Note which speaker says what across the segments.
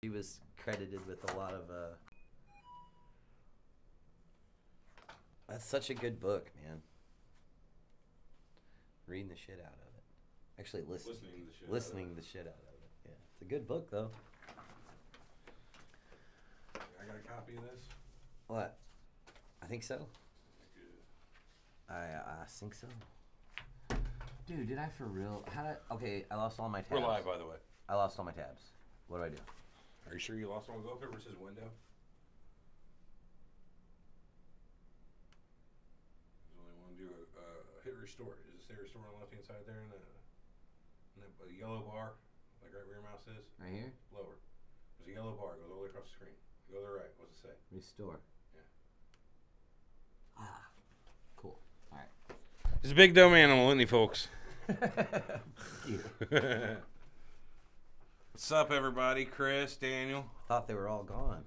Speaker 1: She was credited with a lot of. That's such a good book, man. Reading the shit out of it. Actually, listening the shit out of it. Yeah, it's a good book though.
Speaker 2: I got a copy of this.
Speaker 1: What? I think so. I think so. Dude, did I for real? Okay, I lost all my tabs.
Speaker 2: We're live, by the way.
Speaker 1: I lost all my tabs. What do I do?
Speaker 2: Are you sure you lost one? Go up there where it says window. There's only one. Do hit restore. Does it say restore on the left hand side there? And the yellow bar, like right where your mouse is?
Speaker 1: Right here?
Speaker 2: Lower. There's a yellow bar. Goes all the way across the screen. Go to the right. What's it say?
Speaker 1: Restore.
Speaker 2: Yeah.
Speaker 1: Ah. Cool. All right.
Speaker 2: It's a big dumb animal, isn't he, folks? What's up, everybody? Chris, Daniel.
Speaker 1: I thought they were all gone.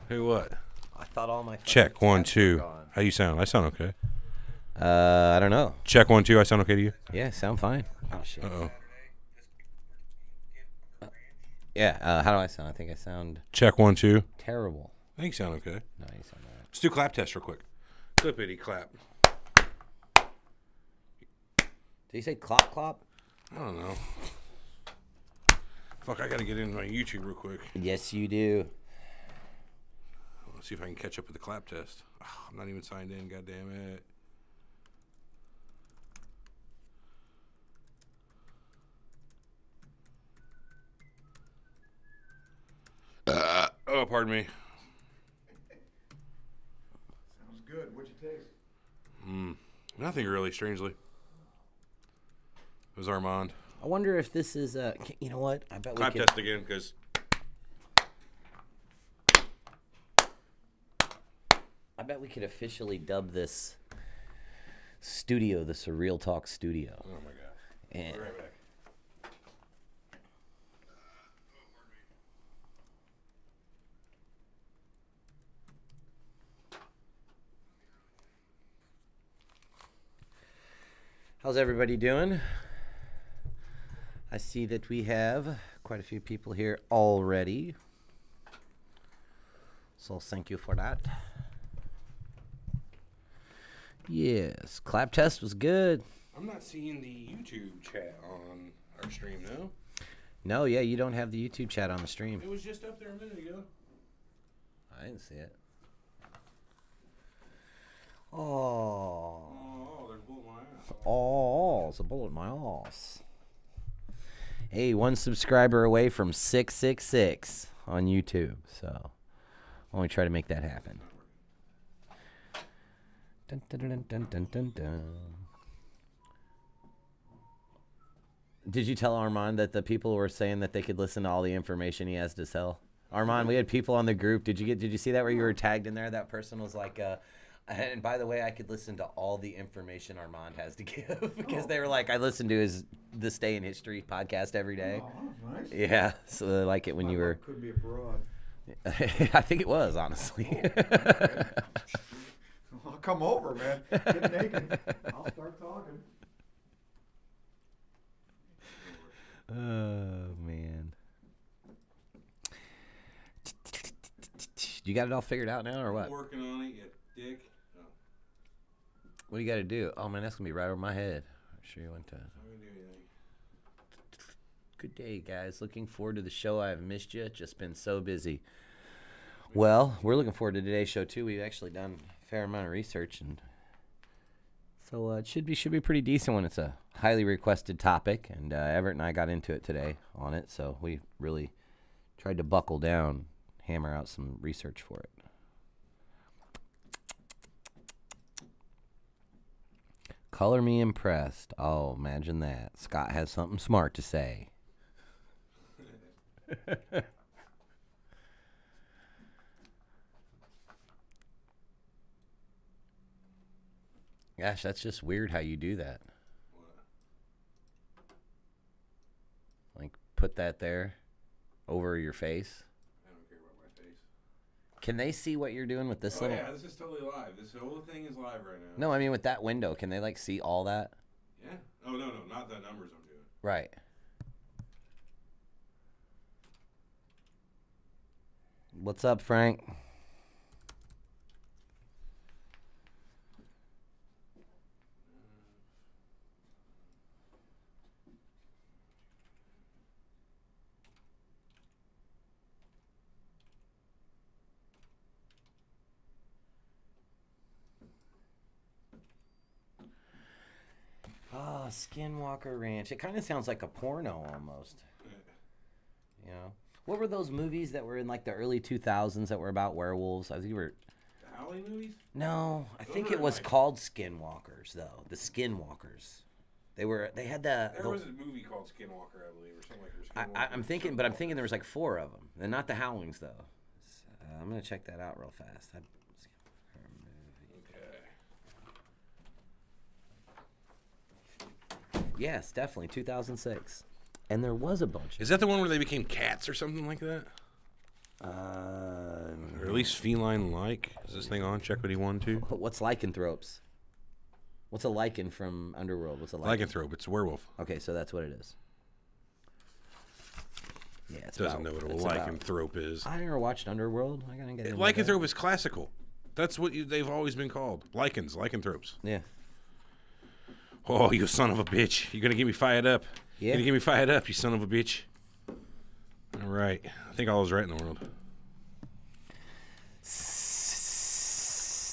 Speaker 2: Who what?
Speaker 1: I thought all my
Speaker 2: Check 1
Speaker 1: tabs
Speaker 2: 2.
Speaker 1: were gone.
Speaker 2: How you sound? I sound okay.
Speaker 1: I don't know.
Speaker 2: Check 1 2. I sound okay to you?
Speaker 1: Yeah, sound fine. Oh shit.
Speaker 2: Uh-oh.
Speaker 1: Yeah. How do I sound? I think I sound
Speaker 2: Check 1 2.
Speaker 1: terrible.
Speaker 2: I think you sound okay.
Speaker 1: No, you sound alright.
Speaker 2: Let's do clap test real quick. Clippity clap.
Speaker 1: Did you say clop clop?
Speaker 2: I don't know. Fuck, I gotta get into my YouTube real quick.
Speaker 1: Yes, you do.
Speaker 2: Let's see if I can catch up with the clap test. Oh, I'm not even signed in, god damn it. Oh, pardon me.
Speaker 3: Sounds good. What'd you taste?
Speaker 2: Nothing really, strangely. It was Armand.
Speaker 1: I wonder if this is you know what? I bet
Speaker 2: Clap
Speaker 1: we could.
Speaker 2: test again, because
Speaker 1: I bet we could officially dub this studio the Surreal Talk Studio.
Speaker 2: oh my god.
Speaker 1: And
Speaker 2: Be right back.
Speaker 1: how's everybody doing? I see that we have quite a few people here already. So thank you for that. Yes, clap test was good.
Speaker 2: I'm not seeing the YouTube chat on our stream now.
Speaker 1: No, yeah, you don't have the YouTube chat on the stream.
Speaker 2: It was just up there a minute ago.
Speaker 1: I didn't see it. Oh.
Speaker 2: Oh, there's a bullet in my ass.
Speaker 1: Oh, it's a bullet in my ass. Hey, one subscriber away from 666 on YouTube, so I want to try to make that happen. Dun, dun, dun, dun, dun, dun, dun. Did you tell Armand that the people were saying that they could listen to all the information he has to sell? Armand, we had people on the group. Did you see that where you were tagged in there? That person was like, and by the way, I could listen to all the information Armand has to give because they were like, I listen to this Day in History podcast every day.
Speaker 3: Oh, that's nice.
Speaker 1: Yeah, so they like it when you were.
Speaker 3: Could be abroad.
Speaker 1: I think it was, honestly.
Speaker 3: I'll come over, man. Get naked. I'll start talking.
Speaker 1: Oh, man. You got it all figured out now or what?
Speaker 2: I'm working on it, you dick. Oh.
Speaker 1: What do you got to do? Oh, man, that's going to be right over my head. I'm sure you went to.
Speaker 2: I'm gonna do anything.
Speaker 1: Good day, guys. Looking forward to the show. I have missed you. Just been so busy. Well, we're looking forward to today's show, too. We've actually done a fair amount of research, and so it should be pretty decent when it's a highly requested topic. And Everett and I got into it today on it, so we really tried to buckle down, hammer out some research for it. Color me impressed. Oh, imagine that. Scott has something smart to say. Gosh, that's just weird how you do that.
Speaker 2: What?
Speaker 1: Like, put that there over your face.
Speaker 2: I don't care about my face.
Speaker 1: Can they see what you're doing with this
Speaker 2: Oh
Speaker 1: little...
Speaker 2: yeah, this is totally live. This whole thing is live right now.
Speaker 1: No, I mean with that window. Can they, like, see all that?
Speaker 2: Yeah. Oh, no, not the numbers I'm doing.
Speaker 1: Right. What's up, Frank? Oh, Skinwalker Ranch. It kind of sounds like a porno almost. You know? What were those movies that were in like the early 2000s that were about werewolves? I think were...
Speaker 2: The Howling movies?
Speaker 1: No, I think it
Speaker 2: are
Speaker 1: was
Speaker 2: like-
Speaker 1: called Skinwalkers though. The Skinwalkers. They had the...
Speaker 2: There was a movie called Skinwalker, I believe, or something like that.
Speaker 1: I'm thinking there was like 4 of them. And not the Howlings though. I'm going to check that out real fast.
Speaker 2: Okay.
Speaker 1: Yes, definitely 2006. And there was a bunch.
Speaker 2: Is that the one where they became cats or something like that? Or at least feline-like? Is this thing on? Check what he won to.
Speaker 1: What's lycanthropes? What's a lichen from Underworld? What's a lichen?
Speaker 2: Lycanthrope. It's a werewolf.
Speaker 1: Okay, so that's what it is. Yeah, it's
Speaker 2: Doesn't know what a lycanthrope is.
Speaker 1: I never watched Underworld. I gotta get into
Speaker 2: Lycanthrope is classical. That's what they've always been called. Lycanthropes.
Speaker 1: Yeah.
Speaker 2: Oh, you son of a bitch. You're going to get me fired up.
Speaker 1: Yeah.
Speaker 2: You're going to get me fired up, you son of a bitch. All right. I think all is right in the world.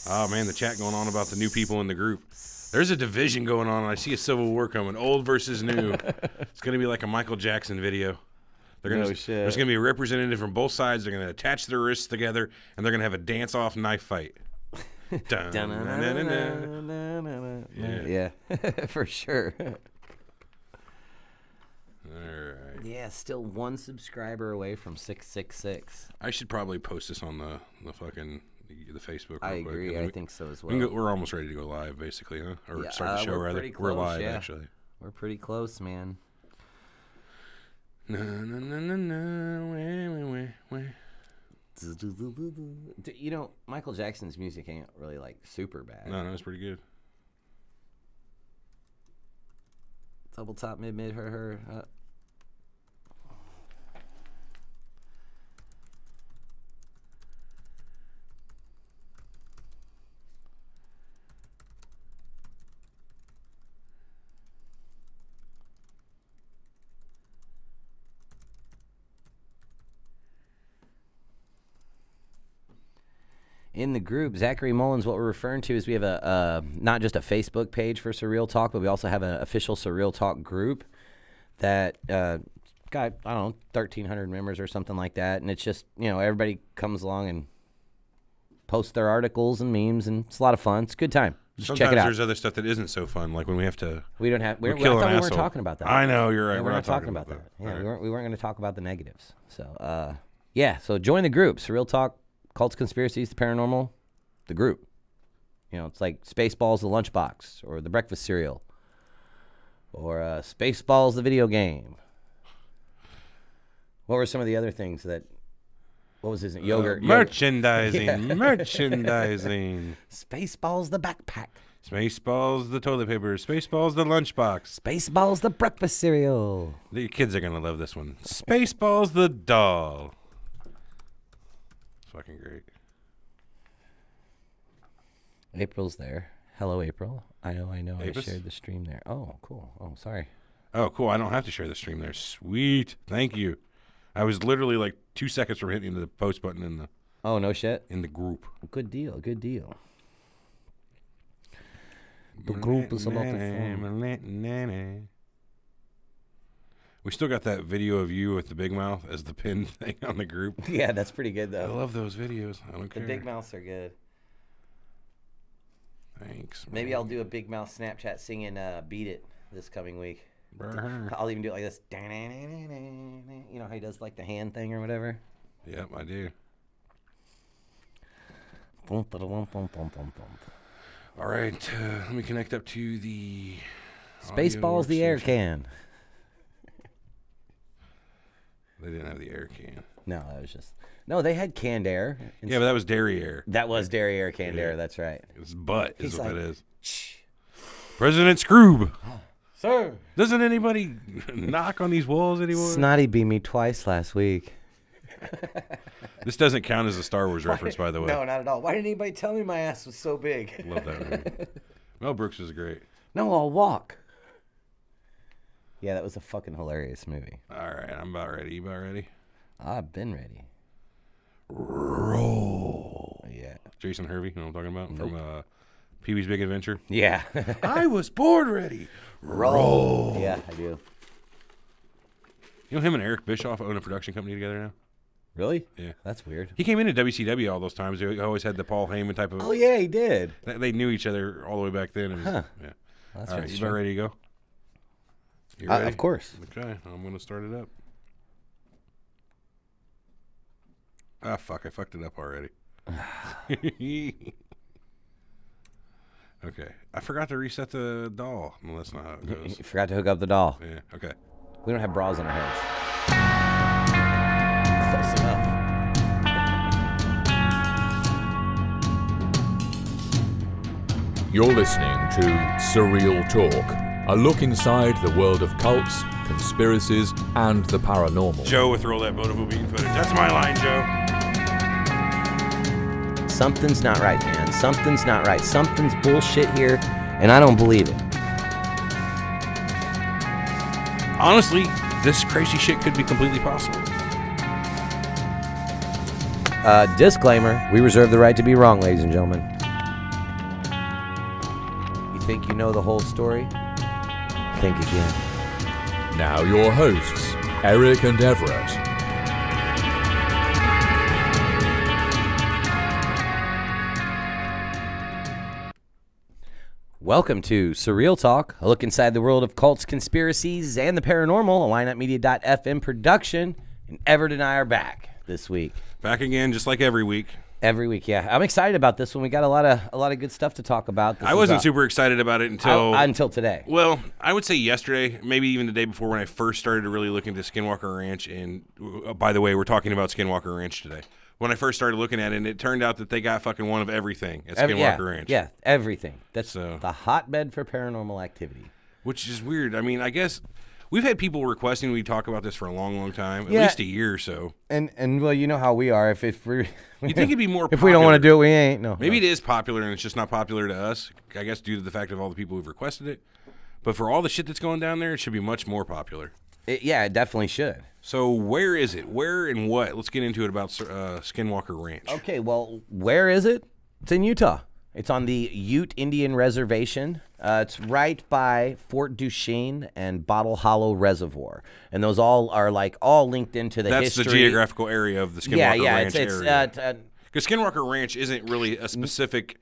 Speaker 2: Oh, man, the chat going on about the new people in the group. There's a division going on. I see a civil war coming. Old versus new. It's going to be like a Michael Jackson video. There's going to be a representative from both sides. They're going to attach their wrists together, and they're going to have a dance-off knife fight.
Speaker 1: Yeah, for sure.
Speaker 2: All right.
Speaker 1: Yeah, still 1 subscriber away from 666.
Speaker 2: I should probably post this on the fucking the Facebook.
Speaker 1: I
Speaker 2: real quick,
Speaker 1: agree.
Speaker 2: and then
Speaker 1: I think so as well.
Speaker 2: we're almost ready to go live, basically, huh? Or
Speaker 1: Yeah,
Speaker 2: start the show,
Speaker 1: we're
Speaker 2: rather.
Speaker 1: pretty
Speaker 2: We're
Speaker 1: close,
Speaker 2: live,
Speaker 1: yeah.
Speaker 2: actually.
Speaker 1: We're pretty close, man.
Speaker 2: No, no, no, no, no.
Speaker 1: You know, Michael Jackson's music ain't really like super bad.
Speaker 2: No, it's pretty good.
Speaker 1: Double top, mid, her. In the group, Zachary Mullins, what we're referring to is we have a not just a Facebook page for Surreal Talk, but we also have an official Surreal Talk group that got, I don't know, 1,300 members or something like that. And it's just, you know, everybody comes along and posts their articles and memes, and it's a lot of fun. It's a good time. Just
Speaker 2: Sometimes
Speaker 1: check it out.
Speaker 2: there's other stuff that isn't so fun, like when we have to.
Speaker 1: We don't have. I
Speaker 2: kill an
Speaker 1: thought we weren't
Speaker 2: asshole.
Speaker 1: talking about that.
Speaker 2: I know, you're right.
Speaker 1: Yeah,
Speaker 2: we're
Speaker 1: not talking about that. Yeah,
Speaker 2: All right.
Speaker 1: we weren't going to talk about the negatives. So, yeah. So join the group. Surreal Talk, Cults, Conspiracies, the Paranormal, the group. You know, it's like Spaceballs, the lunchbox, or the breakfast cereal, or Spaceballs, the video game. What were some of the other things that? What was his name? Yogurt.
Speaker 2: Merchandising.
Speaker 1: Yeah.
Speaker 2: Merchandising.
Speaker 1: Spaceballs, the backpack.
Speaker 2: Spaceballs, the toilet paper. Spaceballs, the lunchbox.
Speaker 1: Spaceballs, the breakfast cereal.
Speaker 2: The kids are going to love this one. Spaceballs, the doll. It's fucking great.
Speaker 1: April's there. Hello, April. I know.
Speaker 2: Apis?
Speaker 1: I shared the stream there. Oh, cool. Oh, sorry.
Speaker 2: Oh, cool. I don't have to share the stream there. Sweet. Thank you. I was literally like 2 seconds from hitting the post button in
Speaker 1: Oh, no shit.
Speaker 2: the group.
Speaker 1: Good deal. Good deal. The group is a lot of fun.
Speaker 2: We still got that video of you with the big mouth as the pinned thing on the group.
Speaker 1: Yeah, that's pretty good,
Speaker 2: I
Speaker 1: though.
Speaker 2: love those videos. I don't
Speaker 1: The
Speaker 2: care.
Speaker 1: big mouths are good.
Speaker 2: Thanks.
Speaker 1: Maybe
Speaker 2: man.
Speaker 1: I'll do a big mouth Snapchat singing Beat It this coming week.
Speaker 2: Brr.
Speaker 1: I'll even do it like this. You know how he does like the hand thing or whatever?
Speaker 2: Yep, I do. All right, let me connect up to the
Speaker 1: Spaceballs, the air
Speaker 2: workstation.
Speaker 1: can.
Speaker 2: They didn't have the air can.
Speaker 1: No, that was just... No, they had canned air.
Speaker 2: Yeah, but that was dairy air.
Speaker 1: That was dairy air, canned
Speaker 2: Yeah.
Speaker 1: air. That's right.
Speaker 2: It's butt is
Speaker 1: He's
Speaker 2: what
Speaker 1: like,
Speaker 2: that is. President Scroob.
Speaker 1: Sir.
Speaker 2: Doesn't anybody knock on these walls anymore?
Speaker 1: Snotty beat me twice last week.
Speaker 2: This doesn't count as a Star Wars reference, by the way.
Speaker 1: No, not at all. Why didn't anybody tell me my ass was so big?
Speaker 2: Love that movie. Mel Brooks is great.
Speaker 1: No, I'll walk. Yeah, that was a fucking hilarious movie.
Speaker 2: All right, I'm about ready. You about ready?
Speaker 1: I've been ready.
Speaker 2: Roll.
Speaker 1: Yeah.
Speaker 2: Jason Hervey, you know what I'm talking about? From Pee-wee's Big Adventure?
Speaker 1: Yeah.
Speaker 2: I was bored ready. Roll.
Speaker 1: Yeah, I do.
Speaker 2: You know him and Eric Bischoff own a production company together now?
Speaker 1: Really?
Speaker 2: Yeah.
Speaker 1: That's weird.
Speaker 2: He came into WCW all those times. He always had the Paul Heyman type of...
Speaker 1: Oh, yeah, he did.
Speaker 2: They knew each other all the way back then. It was,
Speaker 1: Huh.
Speaker 2: Yeah.
Speaker 1: That's
Speaker 2: all right,
Speaker 1: really
Speaker 2: you about ready to go? You
Speaker 1: strange.
Speaker 2: ready?
Speaker 1: Of course.
Speaker 2: Okay, I'm going to start it up. Ah, fuck, I fucked it up already. Okay, I forgot to reset the doll. Well, that's not how it goes.
Speaker 1: You forgot to hook up the doll.
Speaker 2: Yeah, okay.
Speaker 1: We don't have bras in our heads. Close enough.
Speaker 4: You're listening to Surreal Talk, a look inside the world of cults, conspiracies, and the paranormal.
Speaker 2: Joe with Roll That Beautiful Bean footage. That's my line, Joe.
Speaker 1: Something's not right, man. Something's not right. Something's bullshit here, and I don't believe it.
Speaker 2: Honestly, this crazy shit could be completely possible.
Speaker 1: Disclaimer, we reserve the right to be wrong, ladies and gentlemen. You think you know the whole story? Think again.
Speaker 4: Now your hosts, Eric and Everett.
Speaker 1: Welcome to Surreal Talk, a look inside the world of cults, conspiracies, and the paranormal, a lineupmedia.fm production, and Everett and I are back this week.
Speaker 2: Back again, just like every week.
Speaker 1: Every week, yeah. I'm excited about this one. We got a lot of good stuff to talk about.
Speaker 2: I wasn't super excited about it until
Speaker 1: today.
Speaker 2: Well, I would say yesterday, maybe even the day before when I first started to really look into Skinwalker Ranch. And by the way, we're talking about Skinwalker Ranch today. When I first started looking at it, and it turned out that they got fucking one of everything at Skinwalker Ranch.
Speaker 1: Yeah, everything. That's the hotbed for paranormal activity.
Speaker 2: Which is weird. I mean, I guess we've had people requesting we talk about this for a long, long time, at least a year or so.
Speaker 1: And well, you know how we are. If we're
Speaker 2: you think it'd be more popular.
Speaker 1: If we don't want to do it, we ain't. No.
Speaker 2: Maybe it is popular, and it's just not popular to us, I guess due to the fact of all the people who've requested it. But for all the shit that's going down there, it should be much more popular.
Speaker 1: It definitely should.
Speaker 2: So where is it? Where and what? Let's get into it about Skinwalker Ranch.
Speaker 1: Okay, well, where is it? It's in Utah. It's on the Ute Indian Reservation. It's right by Fort Duchesne and Bottle Hollow Reservoir. And those all are all linked into the history.
Speaker 2: That's the geographical area of the Skinwalker Ranch area. Because Skinwalker Ranch isn't really a specific,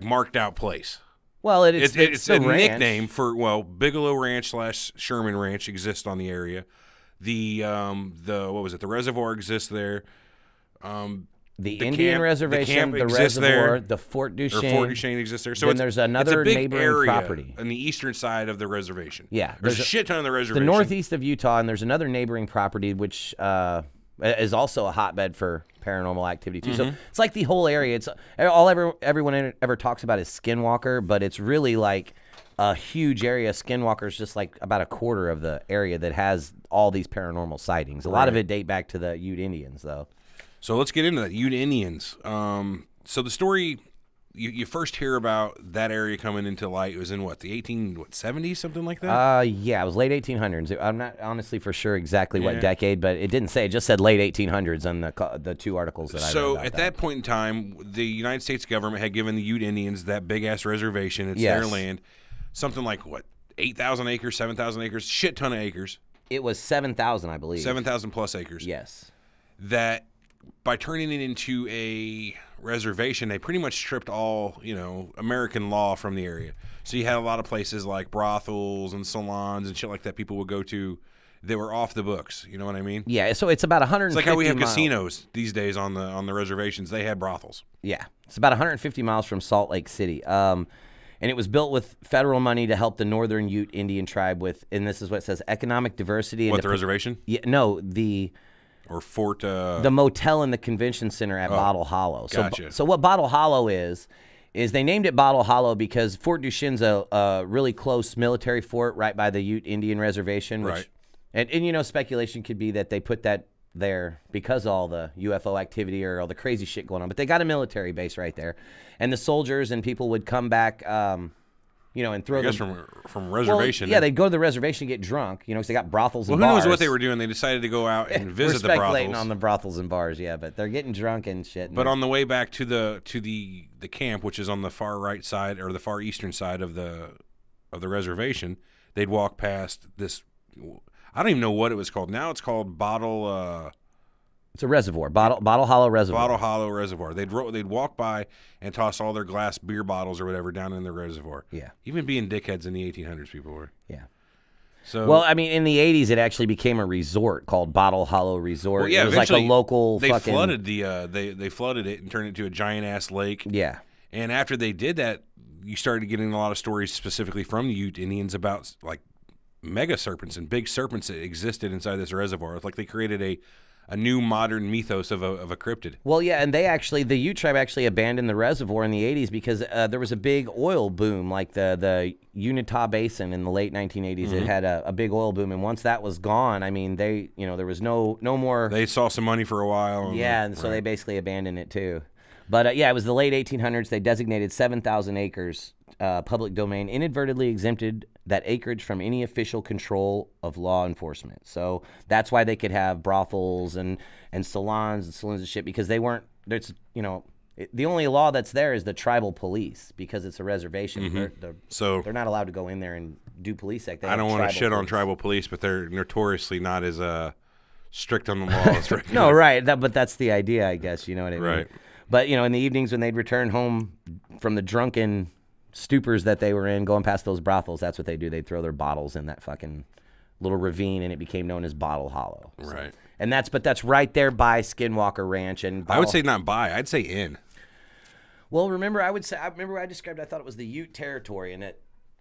Speaker 2: marked out place.
Speaker 1: Well, it's
Speaker 2: a
Speaker 1: ranch.
Speaker 2: nickname for Bigelow Ranch / Sherman Ranch exists on the area. The what was it? The reservoir exists there.
Speaker 1: The Indian Reservation, the reservoir, the Fort Duchesne.
Speaker 2: Fort Duchesne exists there. So
Speaker 1: then there's another
Speaker 2: it's a big
Speaker 1: neighboring
Speaker 2: area
Speaker 1: property
Speaker 2: on the eastern side of the reservation.
Speaker 1: Yeah,
Speaker 2: there's a shit ton of the reservation.
Speaker 1: The northeast of Utah, and there's another neighboring property which is also a hotbed for paranormal activity too. So it's like the whole area. It's everyone ever talks about is Skinwalker, but it's really like a huge area. Skinwalker is just like about a quarter of the area that has all these paranormal sightings. A lot of it date back to the Ute Indians, though.
Speaker 2: So let's get into that. Ute Indians. So the story, you first hear about that area coming into light. It was in the 1870s, something like that?
Speaker 1: Yeah, it was late 1800s. I'm not honestly for sure exactly what decade, but it didn't say. It just said late 1800s on the two articles that I read about
Speaker 2: at that point in time, the United States government had given the Ute Indians that big-ass reservation. It's their land. Something like, 8,000 acres, 7,000 acres, shit ton of acres.
Speaker 1: It was 7,000, I believe.
Speaker 2: 7,000 plus acres.
Speaker 1: Yes.
Speaker 2: That by turning it into a reservation, they pretty much stripped all, American law from the area. So you had a lot of places like brothels and salons and shit like that people would go to that were off the books. You know what I mean?
Speaker 1: Yeah, so it's about 150
Speaker 2: It's like how we have
Speaker 1: miles.
Speaker 2: casinos these days on the reservations. They had brothels.
Speaker 1: Yeah, it's about 150 miles from Salt Lake City. And it was built with federal money to help the Northern Ute Indian tribe with, and this is what it says, economic diversity.
Speaker 2: What, the reservation?
Speaker 1: Yeah, no,
Speaker 2: Or Fort...
Speaker 1: the motel and the convention center at Bottle Hollow.
Speaker 2: Gotcha.
Speaker 1: So what Bottle Hollow is they named it Bottle Hollow because Fort Duchesne's a really close military fort right by the Ute Indian Reservation. Which,
Speaker 2: right.
Speaker 1: And speculation could be that they put that there because of all the UFO activity or all the crazy shit going on. But they got a military base right there, and the soldiers and people would come back, you know, and throw them
Speaker 2: from reservation.
Speaker 1: Well, yeah, they'd go to the reservation and get drunk, you know, because they got brothels and
Speaker 2: bars.
Speaker 1: bars.
Speaker 2: Who knows what they were doing? They decided to go out and visit the brothels.
Speaker 1: We're speculating on the brothels and bars, yeah, but they're getting drunk and shit.
Speaker 2: But on the way back to the camp, which is on the far right side or the far eastern side of the reservation, they'd walk past this. I don't even know what it was called. Now it's called Bottle.
Speaker 1: It's a reservoir, Bottle Hollow Reservoir.
Speaker 2: Bottle Hollow Reservoir. They'd walk by and toss all their glass beer bottles or whatever down in the reservoir.
Speaker 1: Yeah.
Speaker 2: Even being dickheads in the 1800s, people were.
Speaker 1: Yeah.
Speaker 2: So
Speaker 1: well, I mean, in the 80s, it actually became a resort called Bottle Hollow Resort.
Speaker 2: Well, yeah,
Speaker 1: it was like a local.
Speaker 2: They
Speaker 1: fucking...
Speaker 2: flooded they flooded it and turned it into a giant ass lake.
Speaker 1: Yeah.
Speaker 2: And after they did that, you started getting a lot of stories specifically from the Ute Indians about like mega serpents and big serpents that existed inside this reservoir. It's like they created a new modern mythos of a cryptid. Well,
Speaker 1: yeah, and the Ute tribe actually abandoned the reservoir in the 80s because there was a big oil boom, like the Untitled Basin in the late 1980s. It had a big oil boom, and once that was gone, I mean, there was no more.
Speaker 2: They saw some money for a while.
Speaker 1: And so they basically abandoned it too. But yeah, it was the late 1800s. They designated 7,000 acres public domain, inadvertently exempted that acreage from any official control of law enforcement. So that's why they could have brothels and salons and shit, because they weren't. There's the only law that's there is the tribal police, because it's a reservation.
Speaker 2: So
Speaker 1: they're not allowed to go in there and do police act.
Speaker 2: I don't want to shit on tribal police, but they're notoriously not as strict on the laws. Right?
Speaker 1: No, right. But that's the idea, I guess. You know what I mean?
Speaker 2: Right.
Speaker 1: But in the evenings when they'd return home from the drunken stupors that they were in, going past those brothels, that's what they do. They'd throw their bottles in that fucking little ravine, and it became known as Bottle Hollow. So,
Speaker 2: right.
Speaker 1: And that's right there by Skinwalker Ranch. And
Speaker 2: I would say not by. I'd say in.
Speaker 1: Well, remember I remember I described. I thought it was the Ute territory, and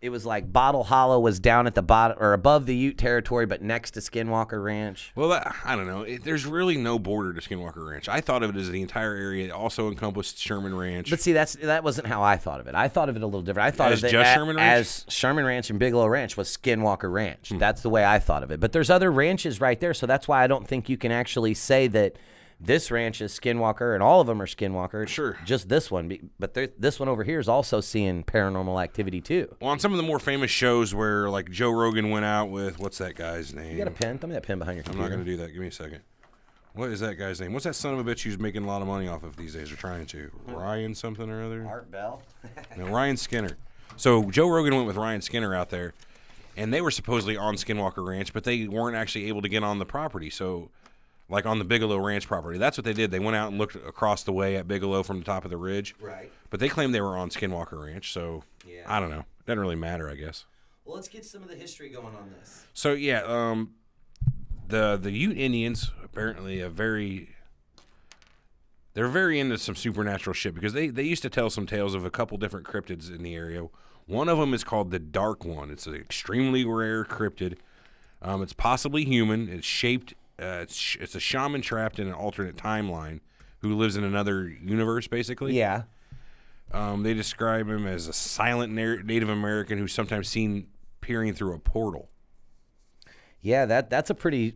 Speaker 1: it was like Bottle Hollow was down at the bottom or above the Ute territory, but next to Skinwalker Ranch.
Speaker 2: Well, I don't know. There's really no border to Skinwalker Ranch. I thought of it as the entire area. It also encompassed Sherman Ranch.
Speaker 1: But see, that wasn't how I thought of it. I thought of it a little different. I thought of it
Speaker 2: just Sherman Ranch?
Speaker 1: As Sherman Ranch and Bigelow Ranch was Skinwalker Ranch. That's the way I thought of it. But there's other ranches right there, so that's why I don't think you can actually say that this ranch is Skinwalker and all of them are Skinwalker. Sure. Just this one. But this one over here is also seeing paranormal activity too.
Speaker 2: Well, on some of the more famous shows where like Joe Rogan went out with, what's that guy's name?
Speaker 1: You got a pen? Throw me that pen behind your computer.
Speaker 2: I'm not going to do that. Give me a second. What is that guy's name? What's that son of a bitch who's making a lot of money off of these days, or trying to? Ryan something or other?
Speaker 1: Art Bell?
Speaker 2: No, Ryan Skinner. So Joe Rogan went with Ryan Skinner out there, and they were supposedly on Skinwalker Ranch, but they weren't actually able to get on the property. So, like on the Bigelow Ranch property, that's what they did. They went out and looked across the way at Bigelow from the top of the ridge.
Speaker 1: Right.
Speaker 2: But they claimed they were on Skinwalker Ranch, so yeah. I don't know. Doesn't really matter, I guess.
Speaker 1: Well, let's get some of the history going on this.
Speaker 2: So, yeah, the Ute Indians apparently they're very into some supernatural shit, because they used to tell some tales of a couple different cryptids in the area. One of them is called the Dark One. It's an extremely rare cryptid. It's possibly human. It's shaped. It's a shaman trapped in an alternate timeline who lives in another universe, basically.
Speaker 1: Yeah.
Speaker 2: They describe him as a silent Native American who's sometimes seen peering through a portal. Yeah,
Speaker 1: that's a pretty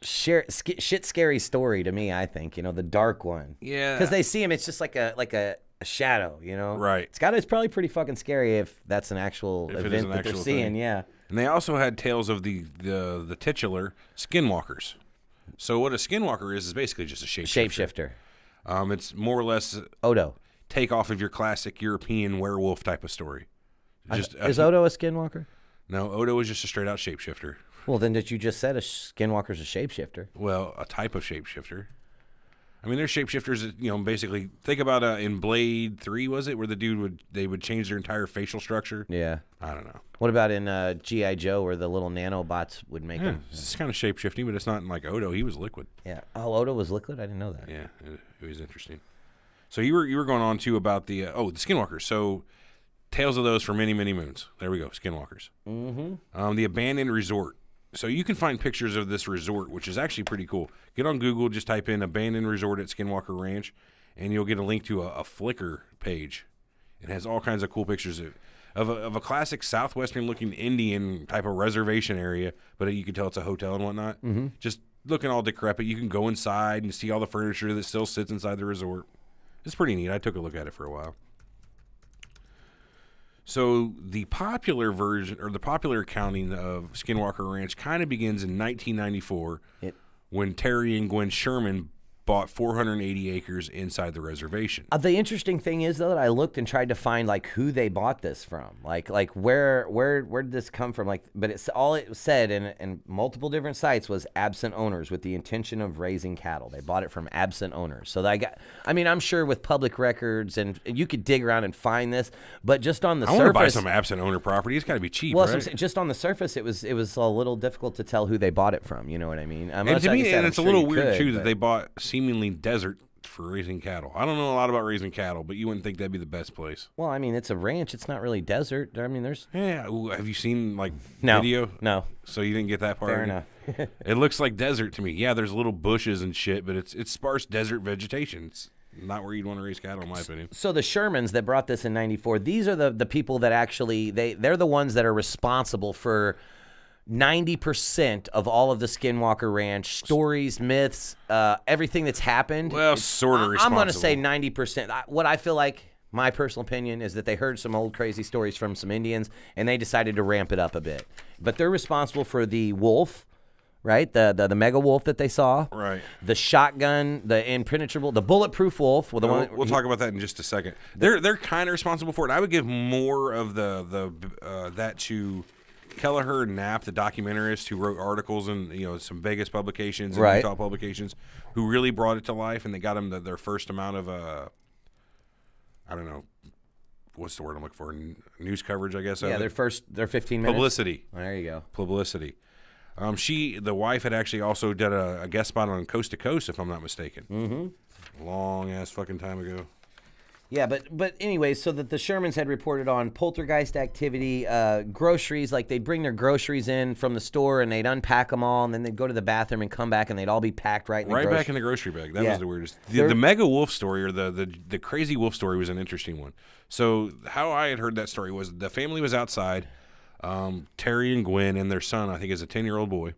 Speaker 1: shit scary story to me. I think the Dark One.
Speaker 2: Yeah.
Speaker 1: Because they see him, it's just like a shadow.
Speaker 2: Right.
Speaker 1: It's probably pretty fucking scary if that's an actual event that they're seeing. Yeah.
Speaker 2: And they also had tales of the titular skinwalkers. So what a skinwalker is basically just a shapeshifter. It's more or less
Speaker 1: Odo.
Speaker 2: Take off of your classic European werewolf type of story.
Speaker 1: Is Odo a skinwalker?
Speaker 2: No, Odo is just a straight out shapeshifter.
Speaker 1: Well, then that you just said a skinwalker's a shapeshifter.
Speaker 2: Well, a type of shapeshifter. I mean, there's shapeshifters, basically, think about in Blade 3, was it, where the dude would change their entire facial structure?
Speaker 1: Yeah.
Speaker 2: I don't know.
Speaker 1: What about in G.I. Joe, where the little nanobots would make them?
Speaker 2: It's kind of shape-shifting, but it's not like Odo. He was liquid.
Speaker 1: Yeah. Oh, Odo was liquid? I didn't know that.
Speaker 2: Yeah, it was interesting. So you were going on, too, about the skinwalkers. So tales of those for many, many moons. There we go, skinwalkers.
Speaker 1: Mm-hmm.
Speaker 2: The abandoned resort. So you can find pictures of this resort, which is actually pretty cool. Get on Google, just type in abandoned resort at Skinwalker Ranch, and you'll get a link to a Flickr page. It has all kinds of cool pictures of a classic southwestern-looking Indian type of reservation area, but you can tell it's a hotel and whatnot.
Speaker 1: Mm-hmm.
Speaker 2: Just looking all decrepit. You can go inside and see all the furniture that still sits inside the resort. It's pretty neat. I took a look at it for a while. So the popular version, or the popular accounting of Skinwalker Ranch kind of begins in 1994 when Terry and Gwen Sherman bought 480 acres inside the reservation.
Speaker 1: The interesting thing is, though, that I looked and tried to find like who they bought this from, like where did this come from? Like, but it's all it said in multiple different sites was absent owners with the intention of raising cattle. They bought it from absent owners. So I mean, I'm sure with public records and you could dig around and find this, but just on the surface, I want to buy
Speaker 2: some absent owner property. It's got to be cheap,
Speaker 1: well,
Speaker 2: right?
Speaker 1: Just on the surface, it was a little difficult to tell who they bought it from. You know what I mean?
Speaker 2: And to me, and it's a little weird too that they bought seemingly desert for raising cattle. I don't know a lot about raising cattle, but you wouldn't think that'd be the best place.
Speaker 1: Well, I mean, it's a ranch. It's not really desert. I mean, there's...
Speaker 2: Yeah. Ooh, have you seen, like, video?
Speaker 1: No.
Speaker 2: So you didn't get that part?
Speaker 1: Fair enough.
Speaker 2: It looks like desert to me. Yeah, there's little bushes and shit, but it's sparse desert vegetation. It's not where you'd want to raise cattle, in my opinion.
Speaker 1: So the Shermans that brought this in 94, these are the people that actually... They're the ones that are responsible for 90% of all of the Skinwalker Ranch stories, myths, everything that's happened.
Speaker 2: Well, sort of responsible.
Speaker 1: I'm going to say 90%. What I feel like, my personal opinion, is that they heard some old crazy stories from some Indians, and they decided to ramp it up a bit. But they're responsible for the wolf, right? The mega wolf that they saw.
Speaker 2: Right.
Speaker 1: The shotgun, the impenetrable, the bulletproof wolf. Well,
Speaker 2: we'll talk about that in just a second. They're kind of responsible for it. I would give more of that to Kelleher Knapp, the documentarist who wrote articles in some Vegas publications and Utah publications, who really brought it to life, and they got them their first amount of I don't know, what's the word I'm looking for? News coverage, I guess.
Speaker 1: Yeah, their 15 minutes.
Speaker 2: Publicity.
Speaker 1: There you go.
Speaker 2: Publicity. The wife had actually also did a guest spot on Coast to Coast, if I'm not mistaken.
Speaker 1: Mm-hmm.
Speaker 2: Long ass fucking time ago.
Speaker 1: Yeah, but anyway, so that the Shermans had reported on poltergeist activity, groceries, like they'd bring their groceries in from the store and they'd unpack them all, and then they'd go to the bathroom and come back and they'd all be packed back in the
Speaker 2: grocery bag. That was the weirdest. The mega wolf story, or the crazy wolf story, was an interesting one. So how I had heard that story was the family was outside, Terry and Gwen and their son, I think is a 10-year-old boy.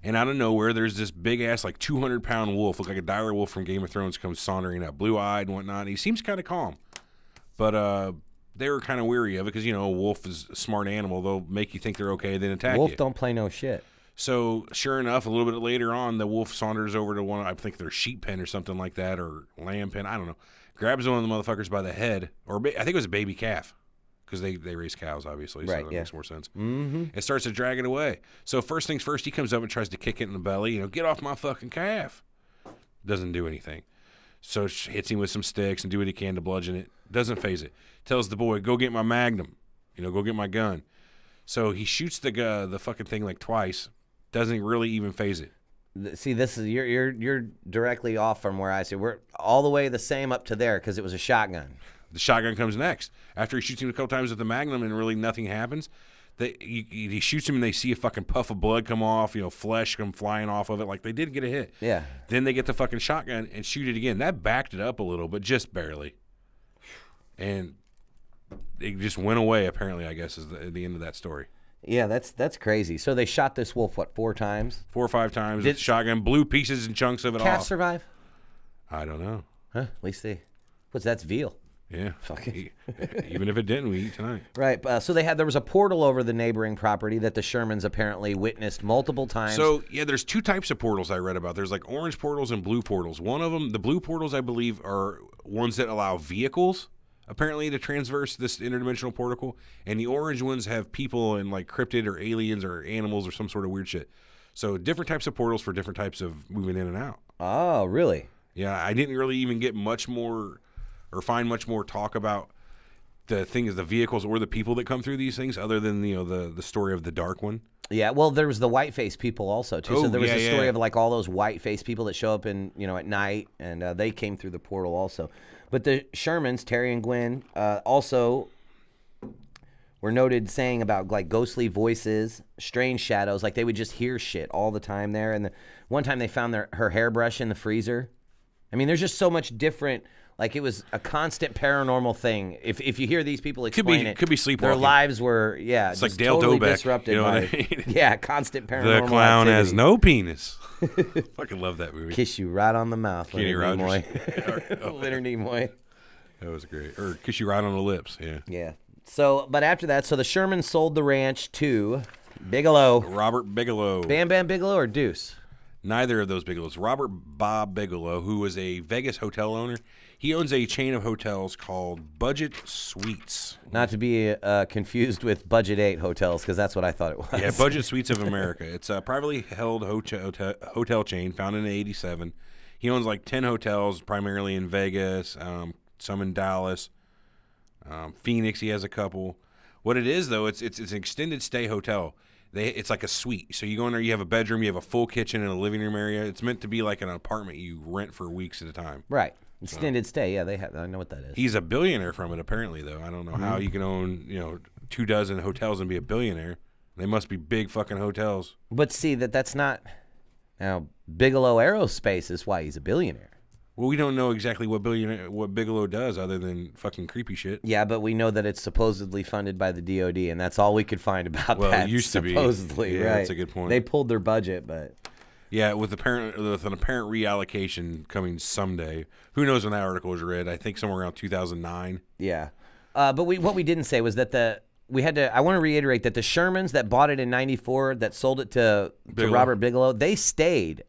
Speaker 2: And out of nowhere, there's this big-ass, like, 200-pound wolf, look like a dire wolf from Game of Thrones, comes sauntering up, blue-eyed and whatnot. And he seems kind of calm. But they were kind of weary of it because, a wolf is a smart animal. They'll make you think they're okay, then attack you.
Speaker 1: Wolf don't play no shit.
Speaker 2: So, sure enough, a little bit later on, the wolf saunters over to one, I think their sheep pen or something like that, or lamb pen, I don't know. Grabs one of the motherfuckers by the head, or I think it was a baby calf. Because they raise cows, obviously, so that makes more sense.
Speaker 1: Mm-hmm.
Speaker 2: It starts to drag it away. So first things first, he comes up and tries to kick it in the belly. Get off my fucking calf. Doesn't do anything. So hits him with some sticks and do what he can to bludgeon it. Doesn't phase it. Tells the boy, go get my magnum. Go get my gun. So he shoots the fucking thing like twice. Doesn't really even phase it.
Speaker 1: See, this is you're directly off from where I say we're all the way the same up to there because it was a shotgun.
Speaker 2: The shotgun comes next. After he shoots him a couple times with the magnum and really nothing happens, he shoots him and they see a fucking puff of blood come off, flesh come flying off of it. Like, they did get a hit.
Speaker 1: Yeah.
Speaker 2: Then they get the fucking shotgun and shoot it again. That backed it up a little, but just barely. And it just went away, apparently, I guess, is the end of that story.
Speaker 1: Yeah, that's crazy. So they shot this wolf, 4 times?
Speaker 2: 4 or 5 times with the shotgun, blew pieces and chunks of it off.
Speaker 1: Calf survive?
Speaker 2: I don't know.
Speaker 1: Huh? At least that's veal.
Speaker 2: Yeah. Even if it didn't, we eat tonight.
Speaker 1: Right. So there was a portal over the neighboring property that the Shermans apparently witnessed multiple times.
Speaker 2: So, yeah, there's 2 types of portals I read about. There's like orange portals and blue portals. One of them, the blue portals, I believe, are ones that allow vehicles, apparently, to transverse this interdimensional portal. And the orange ones have people and like cryptid or aliens or animals or some sort of weird shit. So different types of portals for different types of moving in and out.
Speaker 1: Oh, really?
Speaker 2: Yeah, I didn't really even get much more or find much more talk about the vehicles or the people that come through these things, other than the story of the dark one.
Speaker 1: Yeah, well, there was the white-faced people also too. So there was a story of like all those white-faced people that show up at night, and they came through the portal also. But the Shermans, Terry and Gwen, also were noted saying about like ghostly voices, strange shadows, like they would just hear shit all the time there. And one time they found her hairbrush in the freezer. I mean, there's just so much different Like it was a constant paranormal thing. If you hear these people explain it,
Speaker 2: could be sleepwalking.
Speaker 1: Their lives were
Speaker 2: it's like Dale
Speaker 1: totally
Speaker 2: Dobeck,
Speaker 1: disrupted
Speaker 2: you know
Speaker 1: by
Speaker 2: what I mean?
Speaker 1: yeah, constant paranormal.
Speaker 2: The clown
Speaker 1: activity.
Speaker 2: has no penis. Fucking love that movie.
Speaker 1: Kiss you right on the mouth,
Speaker 2: Kenny
Speaker 1: Leonard
Speaker 2: Rogers.
Speaker 1: Nimoy. Leonard Nimoy.
Speaker 2: That was great. Or kiss you right on the lips. Yeah.
Speaker 1: Yeah. So, but after that, so the Shermans sold the ranch to Bigelow.
Speaker 2: Robert Bigelow.
Speaker 1: Bam Bam Bigelow or Deuce?
Speaker 2: Neither of those Bigelows. Robert Bob Bigelow, who was a Vegas hotel owner. He owns a chain of hotels called Budget Suites.
Speaker 1: Not to be confused with Budget 8 hotels, because that's what I thought it was.
Speaker 2: Yeah, Budget Suites of America. It's a privately held hotel chain founded in '87. He owns like 10 hotels, primarily in Vegas, some in Dallas, Phoenix. He has a couple. What it is, though, it's an extended stay hotel. It's like a suite. So you go in there, you have a bedroom, you have a full kitchen and a living room area. It's meant to be like an apartment you rent for weeks at a time.
Speaker 1: Right. Extended stay. Yeah, I know what that is.
Speaker 2: He's a billionaire from it, apparently, though. I don't know how you can own, 24 hotels and be a billionaire. They must be big fucking hotels.
Speaker 1: But see, that's not... Now, Bigelow Aerospace is why he's a billionaire.
Speaker 2: Well, we don't know exactly what Bigelow does other than fucking creepy shit.
Speaker 1: Yeah, but we know that it's supposedly funded by the DOD, and that's all we could find about that.
Speaker 2: Well, it used to be.
Speaker 1: Supposedly,
Speaker 2: Yeah,
Speaker 1: right.
Speaker 2: that's a good point.
Speaker 1: They pulled their budget, but...
Speaker 2: Yeah, with an apparent reallocation coming someday. Who knows when that article was read? I think somewhere around 2009.
Speaker 1: Yeah. But what we didn't say was that I want to reiterate that the Shermans that bought it in '94, that sold it to Robert Bigelow, they stayed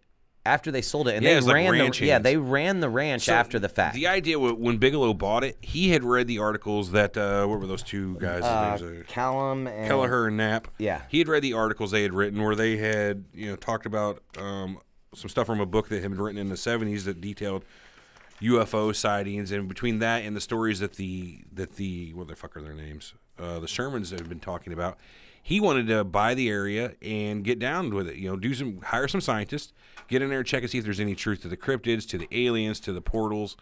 Speaker 1: after they sold it, and they ran the ranch after the fact.
Speaker 2: The idea when Bigelow bought it, he had read the articles that what were those two guys?
Speaker 1: Callum and
Speaker 2: Kelleher and Knapp.
Speaker 1: Yeah,
Speaker 2: he had read the articles they had written where they had talked about some stuff from a book that had been written in the '70s that detailed UFO sightings, and between that and the stories that the what the fuck are their names? The Shermans have been talking about. He wanted to buy the area and get down with it. Hire some scientists, get in there and check and see if there's any truth to the cryptids, to the aliens, to the portals.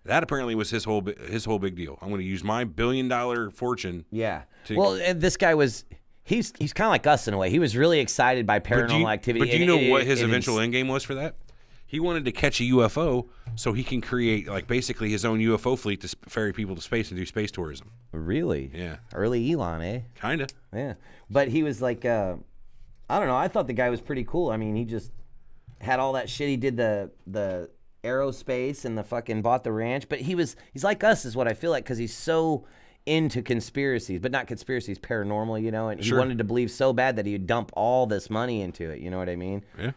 Speaker 2: That apparently was his whole big deal. I'm going to use my $1 billion fortune.
Speaker 1: Yeah. Well, and this guy was. He's kind of like us in a way. He was really excited by paranormal activity.
Speaker 2: But do you know what his eventual end game was for that? He wanted to catch a UFO so he can create, like, basically his own UFO fleet to ferry people to space and do space tourism.
Speaker 1: Really?
Speaker 2: Yeah.
Speaker 1: Early Elon, eh?
Speaker 2: Kind of.
Speaker 1: Yeah. But he was like, I don't know. I thought the guy was pretty cool. I mean, he just had all that shit. He did the aerospace and the fucking bought the ranch. But he's like us is what I feel like, because he's so into conspiracies, but not conspiracies, paranormal, and he wanted to believe so bad that he'd dump all this money into it. You know what I mean?
Speaker 2: Yeah.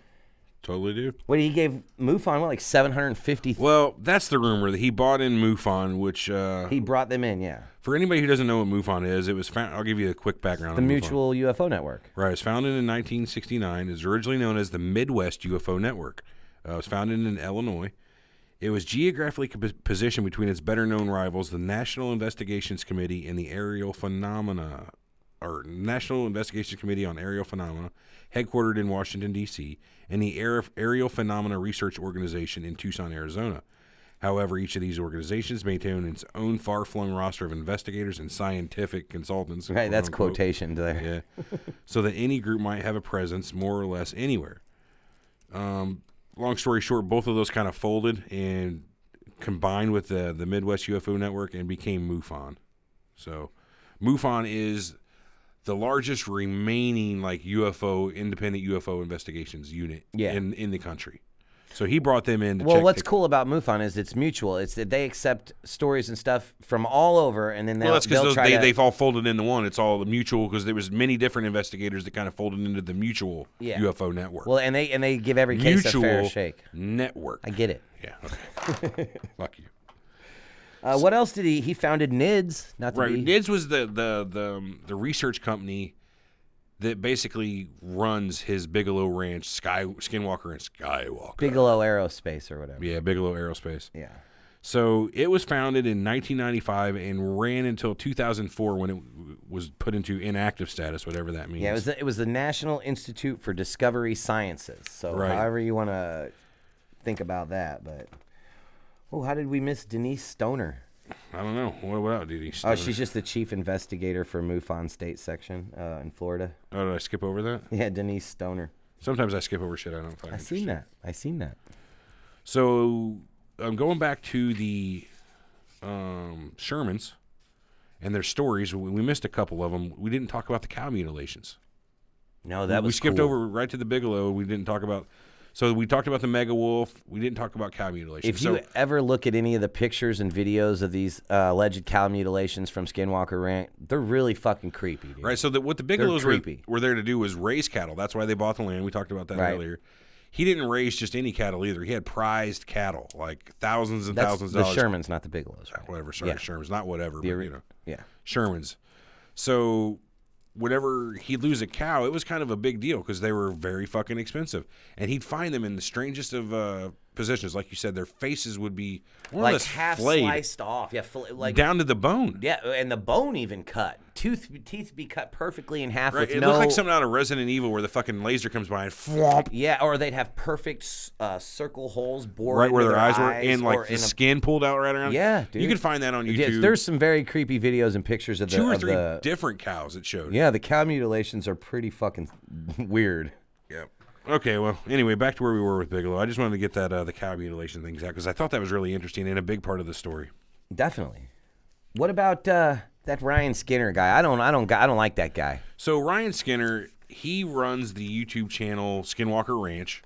Speaker 2: Totally do.
Speaker 1: What he gave MUFON? What, like $750?
Speaker 2: Well, that's the rumor that he bought in MUFON, which
Speaker 1: he brought them in. Yeah.
Speaker 2: For anybody who doesn't know what MUFON is, it was found. I'll give you a quick background.
Speaker 1: The
Speaker 2: on
Speaker 1: Mutual
Speaker 2: MUFON.
Speaker 1: UFO Network.
Speaker 2: Right. It was founded in 1969. It was originally known as the Midwest UFO Network. It was founded in Illinois. It was geographically positioned between its better-known rivals, the National Investigations Committee and the National Investigations Committee on Aerial Phenomena, headquartered in Washington, D.C., and the Aerial Phenomena Research Organization in Tucson, Arizona. However, each of these organizations maintain its own far-flung roster of investigators and scientific consultants.
Speaker 1: Right, that's quotation there.
Speaker 2: Yeah. So that any group might have a presence more or less anywhere. Long story short, both of those kind of folded and combined with the Midwest UFO Network and became MUFON. So MUFON is the largest remaining independent UFO investigations unit in the country. So he brought them in to check.
Speaker 1: Well, what's cool about MUFON is it's mutual. It's that they accept stories and stuff from all over, and then
Speaker 2: that's because they've all folded into one. It's all mutual because there was many different investigators that kind of folded into the mutual UFO network.
Speaker 1: Well, and they give every case a fair shake.
Speaker 2: Network.
Speaker 1: I get it.
Speaker 2: Yeah. Okay. Fuck you.
Speaker 1: What else did he founded NIDS?
Speaker 2: NIDS was the research company that basically runs his Bigelow Ranch, Skinwalker and Skywalker.
Speaker 1: Bigelow Aerospace or whatever.
Speaker 2: Yeah, Bigelow Aerospace.
Speaker 1: Yeah.
Speaker 2: So it was founded in 1995 and ran until 2004 when it was put into inactive status, whatever that means.
Speaker 1: Yeah, it was the National Institute for Discovery Sciences. So however you want to think about that, but how did we miss Denise Stoner?
Speaker 2: I don't know. What about Denise Stoner?
Speaker 1: Oh, she's just the chief investigator for MUFON State Section in Florida.
Speaker 2: Oh, did I skip over that?
Speaker 1: Yeah, Denise Stoner.
Speaker 2: Sometimes I skip over shit I don't find
Speaker 1: I seen that.
Speaker 2: So I'm going back to the Shermans and their stories. We missed a couple of them. We didn't talk about the cow mutilations.
Speaker 1: No, that was
Speaker 2: we skipped
Speaker 1: cool.
Speaker 2: over right to the Bigelow. We didn't talk about. So we talked about the mega wolf. We didn't talk about cow mutilations.
Speaker 1: If you ever look at any of the pictures and videos of these alleged cow mutilations from Skinwalker Ranch, they're really fucking creepy, dude.
Speaker 2: Right. So what the Bigelows were there to do was raise cattle. That's why they bought the land. We talked about that earlier. He didn't raise just any cattle either. He had prized cattle, like thousands and thousands of dollars.
Speaker 1: The Shermans, not the Bigelows. Right?
Speaker 2: Whatever. Sorry, Shermans, not whatever. But,
Speaker 1: yeah,
Speaker 2: Shermans. So whenever he'd lose a cow, it was kind of a big deal because they were very fucking expensive. And he'd find them in the strangest of positions. Like you said, their faces would be more or less
Speaker 1: half
Speaker 2: flayed,
Speaker 1: sliced off. Yeah, like
Speaker 2: down to the bone.
Speaker 1: Yeah, and the bone even cut. Teeth be cut perfectly in half.
Speaker 2: Right.
Speaker 1: With
Speaker 2: It looked like something out of Resident Evil where the fucking laser comes by and thwomp.
Speaker 1: Yeah, or they'd have perfect circle holes bored
Speaker 2: right where their eyes were,
Speaker 1: and
Speaker 2: like the skin pulled out right around.
Speaker 1: Yeah, dude.
Speaker 2: You can find that on YouTube.
Speaker 1: Yes, there's some very creepy videos and pictures of
Speaker 2: two or three different cows it showed.
Speaker 1: Yeah, the cow mutilations are pretty fucking weird.
Speaker 2: Yep. Okay, well, anyway, back to where we were with Bigelow. I just wanted to get that the cow mutilation things out because I thought that was really interesting and a big part of the story.
Speaker 1: Definitely. What about that Ryan Skinner guy? I don't like that guy.
Speaker 2: So Ryan Skinner, he runs the YouTube channel Skinwalker Ranch,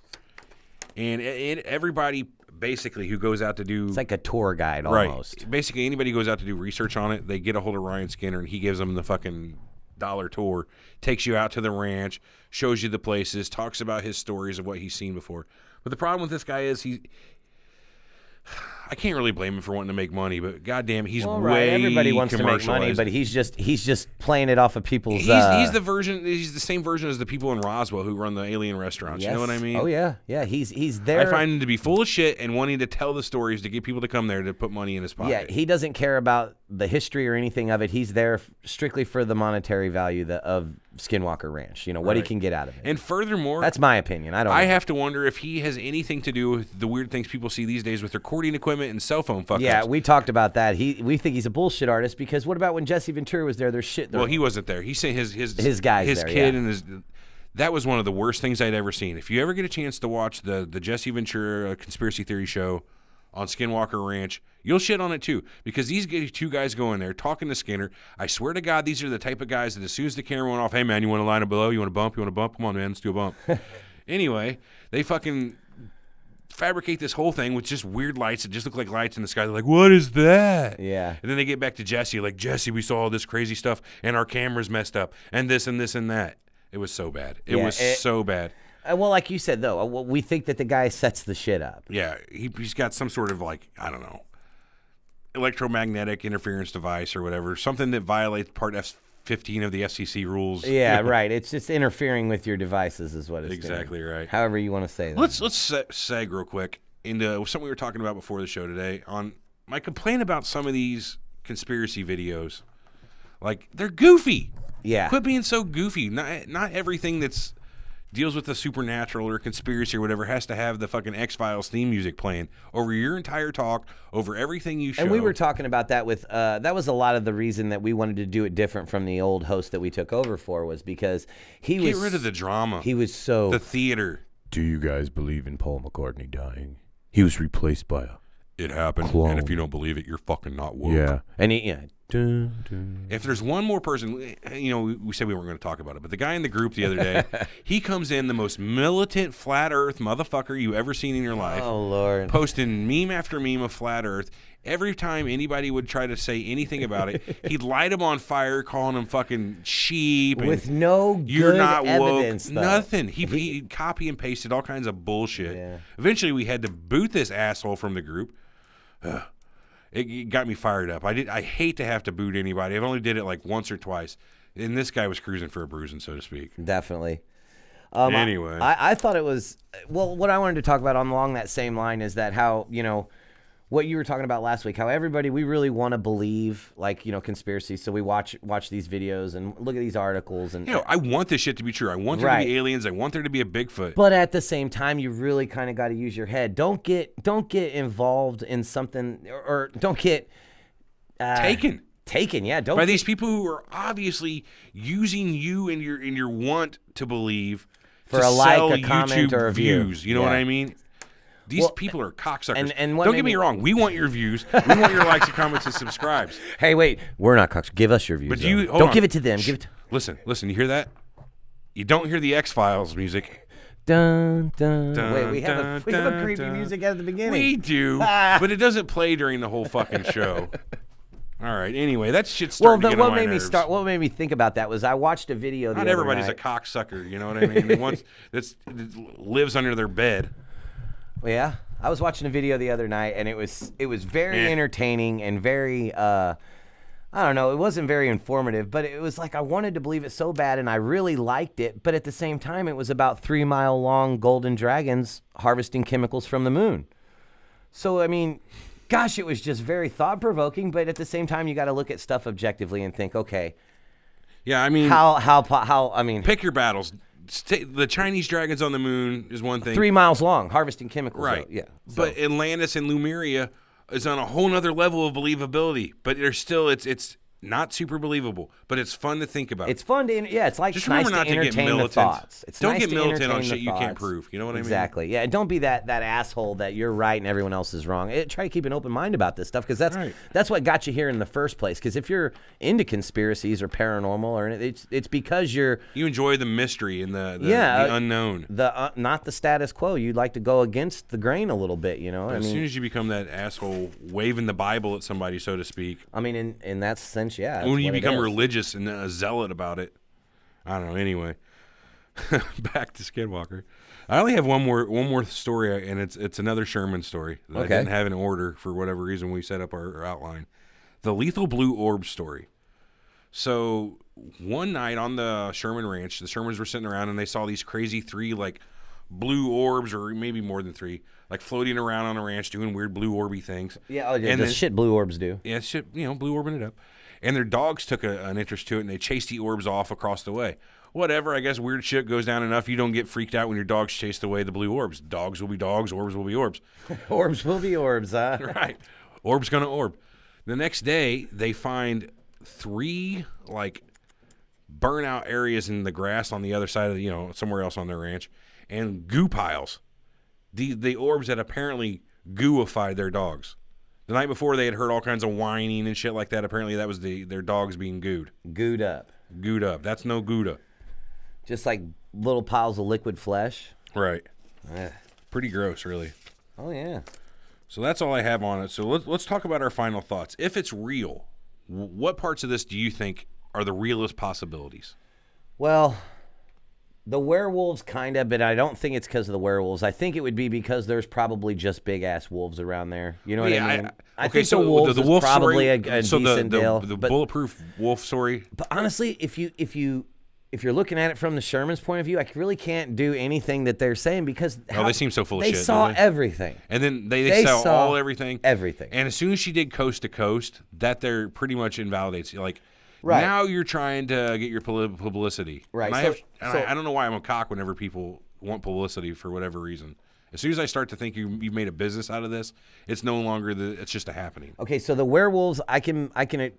Speaker 2: and everybody basically who goes out to do
Speaker 1: it's like a tour guide almost.
Speaker 2: Right. Basically, anybody who goes out to do research on it, they get a hold of Ryan Skinner, and he gives them the fucking dollar tour, takes you out to the ranch, shows you the places, talks about his stories of what he's seen before. But the problem with this guy is I can't really blame him for wanting to make money, but goddamn, he's way
Speaker 1: everybody wants to make money, but he's just playing it off of people's.
Speaker 2: He's the same version as the people in Roswell who run the alien restaurants.
Speaker 1: Yes.
Speaker 2: You know what I mean?
Speaker 1: Oh yeah, yeah. He's there.
Speaker 2: I find him to be full of shit and wanting to tell the stories to get people to come there to put money in his pocket.
Speaker 1: Yeah, he doesn't care about the history or anything of it. He's there strictly for the monetary value of Skinwalker Ranch. You know what he can get out of it.
Speaker 2: And furthermore,
Speaker 1: that's my opinion. I
Speaker 2: have to wonder if he has anything to do with the weird things people see these days with recording equipment and cell phone fuck-ups.
Speaker 1: Yeah, we talked about that. We think he's a bullshit artist because what about when Jesse Ventura was there? There's shit there.
Speaker 2: Well, he wasn't there. He sent his
Speaker 1: guys,
Speaker 2: his
Speaker 1: there,
Speaker 2: kid, and his. That was one of the worst things I'd ever seen. If you ever get a chance to watch the Jesse Ventura conspiracy theory show on Skinwalker Ranch, you'll shit on it too because these two guys go in there talking to Skinner. I swear to God, these are the type of guys that as soon as the camera went off, hey man, you want to line up below? You want to bump? You want to bump? Come on, man, let's do a bump. Anyway, they fucking fabricate this whole thing with just weird lights that just look like lights in the sky. They're like, what is that?
Speaker 1: Yeah.
Speaker 2: And then they get back to Jesse, like, Jesse, we saw all this crazy stuff and our camera's messed up and this and this and that. It was so bad. It was so bad.
Speaker 1: Well, like you said, though, we think that the guy sets the shit up.
Speaker 2: Yeah, he's got some sort of, like, I don't know, electromagnetic interference device or whatever, something that violates Part F15 of the FCC rules.
Speaker 1: Yeah, right. It's just interfering with your devices is what it's
Speaker 2: exactly
Speaker 1: doing.
Speaker 2: Right.
Speaker 1: However you want to say that.
Speaker 2: Let's seg real quick into something we were talking about before the show today on my complaint about some of these conspiracy videos. Like, they're goofy.
Speaker 1: Yeah.
Speaker 2: Quit being so goofy. Not everything that's deals with the supernatural or conspiracy or whatever has to have the fucking X-Files theme music playing over your entire talk, over everything you show.
Speaker 1: And we were talking about that with, that was a lot of the reason that we wanted to do it different from the old host that we took over for was because he was...
Speaker 2: Get rid of the drama.
Speaker 1: He was so...
Speaker 2: The theater.
Speaker 5: Do you guys believe in Paul McCartney dying? He was replaced by a...
Speaker 2: It happened,
Speaker 5: clone.
Speaker 2: And if you don't believe it, you're fucking not woke.
Speaker 5: Yeah.
Speaker 1: And he... Yeah.
Speaker 2: If there's one more person, you know, we said we weren't going to talk about it, but the guy in the group the other day, he comes in the most militant flat earth motherfucker you ever seen in your life.
Speaker 1: Oh, Lord.
Speaker 2: Posting meme after meme of flat earth. Every time anybody would try to say anything about it, he'd light them on fire, calling them fucking sheep.
Speaker 1: With no
Speaker 2: you're
Speaker 1: good
Speaker 2: not
Speaker 1: evidence,
Speaker 2: woke.
Speaker 1: though.
Speaker 2: Nothing. He copy and pasted all kinds of bullshit.
Speaker 1: Yeah.
Speaker 2: Eventually, we had to boot this asshole from the group. It got me fired up. I hate to have to boot anybody. I've only did it like once or twice, and this guy was cruising for a bruising, so to speak.
Speaker 1: Definitely.
Speaker 2: Anyway,
Speaker 1: I thought it was what I wanted to talk about along that same line is that how what you were talking about last week, how everybody we really want to believe conspiracy, so we watch these videos and look at these articles and
Speaker 2: I want this shit to be true. I want there to be aliens. I want there to be a Bigfoot.
Speaker 1: But at the same time, you really kind of got to use your head. Don't get involved in something or don't get
Speaker 2: taken.
Speaker 1: Yeah, don't
Speaker 2: by these people who are obviously using you and your want to believe
Speaker 1: for
Speaker 2: to
Speaker 1: a like,
Speaker 2: sell
Speaker 1: a comment,
Speaker 2: YouTube
Speaker 1: or a view.
Speaker 2: views. You know what I mean? These people are cocksuckers.
Speaker 1: And
Speaker 2: don't get me wrong. We want your views. We want your likes and comments and subscribes.
Speaker 1: Hey, wait. We're not cocksuckers. Give us your views.
Speaker 2: But
Speaker 1: don't give it to them. Give it.
Speaker 2: Listen. You hear that? You don't hear the X-Files music.
Speaker 1: Dun, dun. Wait, we have a creepy music at the beginning.
Speaker 2: We do, but it doesn't play during the whole fucking show. All right. Anyway, that shit's starting to get on my nerves.
Speaker 1: What made me think about that was I watched a video.
Speaker 2: Not everybody's a cocksucker. You know what I mean? That lives under their bed.
Speaker 1: Well, yeah, I was watching a video the other night, and it was very entertaining and very I don't know, it wasn't very informative, but it was like I wanted to believe it so bad, and I really liked it. But at the same time, it was about 3-mile-long golden dragons harvesting chemicals from the moon. So I mean, gosh, it was just very thought-provoking. But at the same time, you got to look at stuff objectively and think, okay,
Speaker 2: yeah, I mean,
Speaker 1: how I mean,
Speaker 2: pick your battles. The Chinese dragons on the moon is one thing.
Speaker 1: 3 miles long, harvesting chemicals.
Speaker 2: Right.
Speaker 1: Yeah. So.
Speaker 2: But Atlantis and Lemuria is on a whole nother level of believability. But there's still, it's not super believable, but it's fun to think about.
Speaker 1: It's fun to, it's like
Speaker 2: just
Speaker 1: nice
Speaker 2: remember not
Speaker 1: to entertain the thoughts. It's
Speaker 2: don't
Speaker 1: nice
Speaker 2: get
Speaker 1: to
Speaker 2: militant on
Speaker 1: entertain
Speaker 2: shit
Speaker 1: the
Speaker 2: you can't
Speaker 1: thoughts.
Speaker 2: prove. You know what I mean?
Speaker 1: Exactly. Yeah, and don't be that asshole that you're right and everyone else is wrong. Try to keep an open mind about this stuff, because that's what got you here in the first place. Because if you're into conspiracies or paranormal, or it's because you
Speaker 2: enjoy the mystery and the unknown,
Speaker 1: not the status quo. You'd like to go against the grain a little bit. You know.
Speaker 2: As soon as you become that asshole waving the Bible at somebody, so to speak.
Speaker 1: I mean, in that sense, yeah.
Speaker 2: When you become religious and a zealot about it, I don't know. Anyway, back to Skinwalker. I only have one more story, and it's another Sherman story that I didn't have in order for whatever reason. We set up our outline. The lethal blue orb story. So one night on the Sherman Ranch, the Shermans were sitting around and they saw these crazy 3 like blue orbs, or maybe more than 3, like floating around on the ranch doing weird blue orby things.
Speaker 1: Yeah, and the shit blue orbs do.
Speaker 2: Yeah, shit, blue orbing it up. And their dogs took an interest to it, and they chased the orbs off across the way. Whatever, I guess weird shit goes down enough, you don't get freaked out when your dogs chased away the blue orbs. Dogs will be dogs, orbs will be orbs.
Speaker 1: Orbs will be orbs, huh?
Speaker 2: Right. Orb's gonna orb. The next day, they find 3, like, burnout areas in the grass on the other side of, somewhere else on their ranch, and goo piles. The orbs had apparently gooified their dogs. The night before, they had heard all kinds of whining and shit like that. Apparently, that was their dogs being gooed.
Speaker 1: Gooed up.
Speaker 2: Gooed up. That's no Gouda.
Speaker 1: Just like little piles of liquid flesh.
Speaker 2: Right. Pretty gross, really.
Speaker 1: Oh, yeah.
Speaker 2: So that's all I have on it. So let's talk about our final thoughts. If it's real, what parts of this do you think are the realest possibilities?
Speaker 1: Well, the werewolves kind of, but I don't think it's because of the werewolves. I think it would be because there's probably just big-ass wolves around there. You know what I mean? I think
Speaker 2: so
Speaker 1: the wolves
Speaker 2: the wolf
Speaker 1: is probably
Speaker 2: story,
Speaker 1: a decent deal.
Speaker 2: The bulletproof wolf story.
Speaker 1: But honestly, if you're looking at it from the Sherman's point of view, I really can't do anything that they're saying, because
Speaker 2: they seem so full of shit.
Speaker 1: They saw everything.
Speaker 2: And then they saw everything.
Speaker 1: Everything.
Speaker 2: And as soon as she did coast to coast, that there pretty much invalidates you. Like,
Speaker 1: right.
Speaker 2: Now you're trying to get your publicity.
Speaker 1: Right.
Speaker 2: I don't know why I'm a cock whenever people want publicity for whatever reason. As soon as I start to think you've made a business out of this, it's no longer it's just a happening. Okay, so the werewolves, I can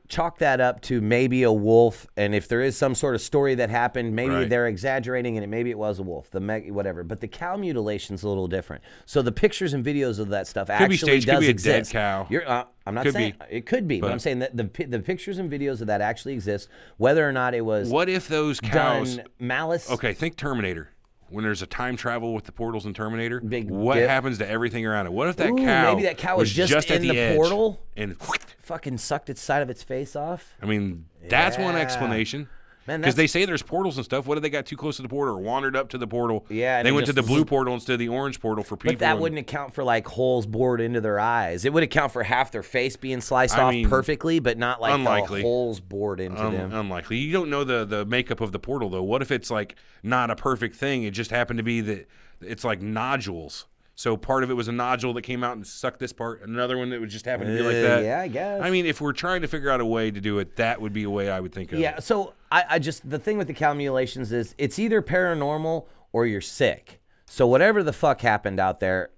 Speaker 2: chalk that up to maybe a wolf, and if there is some sort of story that happened, maybe they're exaggerating, and maybe it was a wolf, whatever. But the cow mutilation's a little different. So the pictures and videos of that stuff actually does exist. Could be a dead cow.
Speaker 1: I'm not saying it could be, but I'm saying that the pictures and videos of that actually exist. Whether or not it was
Speaker 2: what if those cows
Speaker 1: done malice?
Speaker 2: Okay, think Terminator. When there's a time travel with the portals in Terminator, what
Speaker 1: dip.
Speaker 2: happens to everything around it? What if that cow
Speaker 1: maybe that cow was just in the portal
Speaker 2: and
Speaker 1: fucking sucked its side of its face off?
Speaker 2: I mean, that's one explanation. Because they say there's portals and stuff. What if they got too close to the portal or wandered up to the portal?
Speaker 1: Yeah,
Speaker 2: they went to the blue portal instead of the orange portal for people.
Speaker 1: But that wouldn't account for like holes bored into their eyes. It would account for half their face being sliced off perfectly, but not like the holes bored into them.
Speaker 2: Unlikely. You don't know the makeup of the portal though. What if it's like not a perfect thing? It just happened to be that it's like nodules. So part of it was a nodule that came out and sucked this part. Another one that would just happen to be like that.
Speaker 1: Yeah, I guess.
Speaker 2: I mean, if we're trying to figure out a way to do it, that would be a way I would think of.
Speaker 1: Yeah, so I just, the thing with the cow mutilations is it's either paranormal or you're sick. So whatever the fuck happened out there,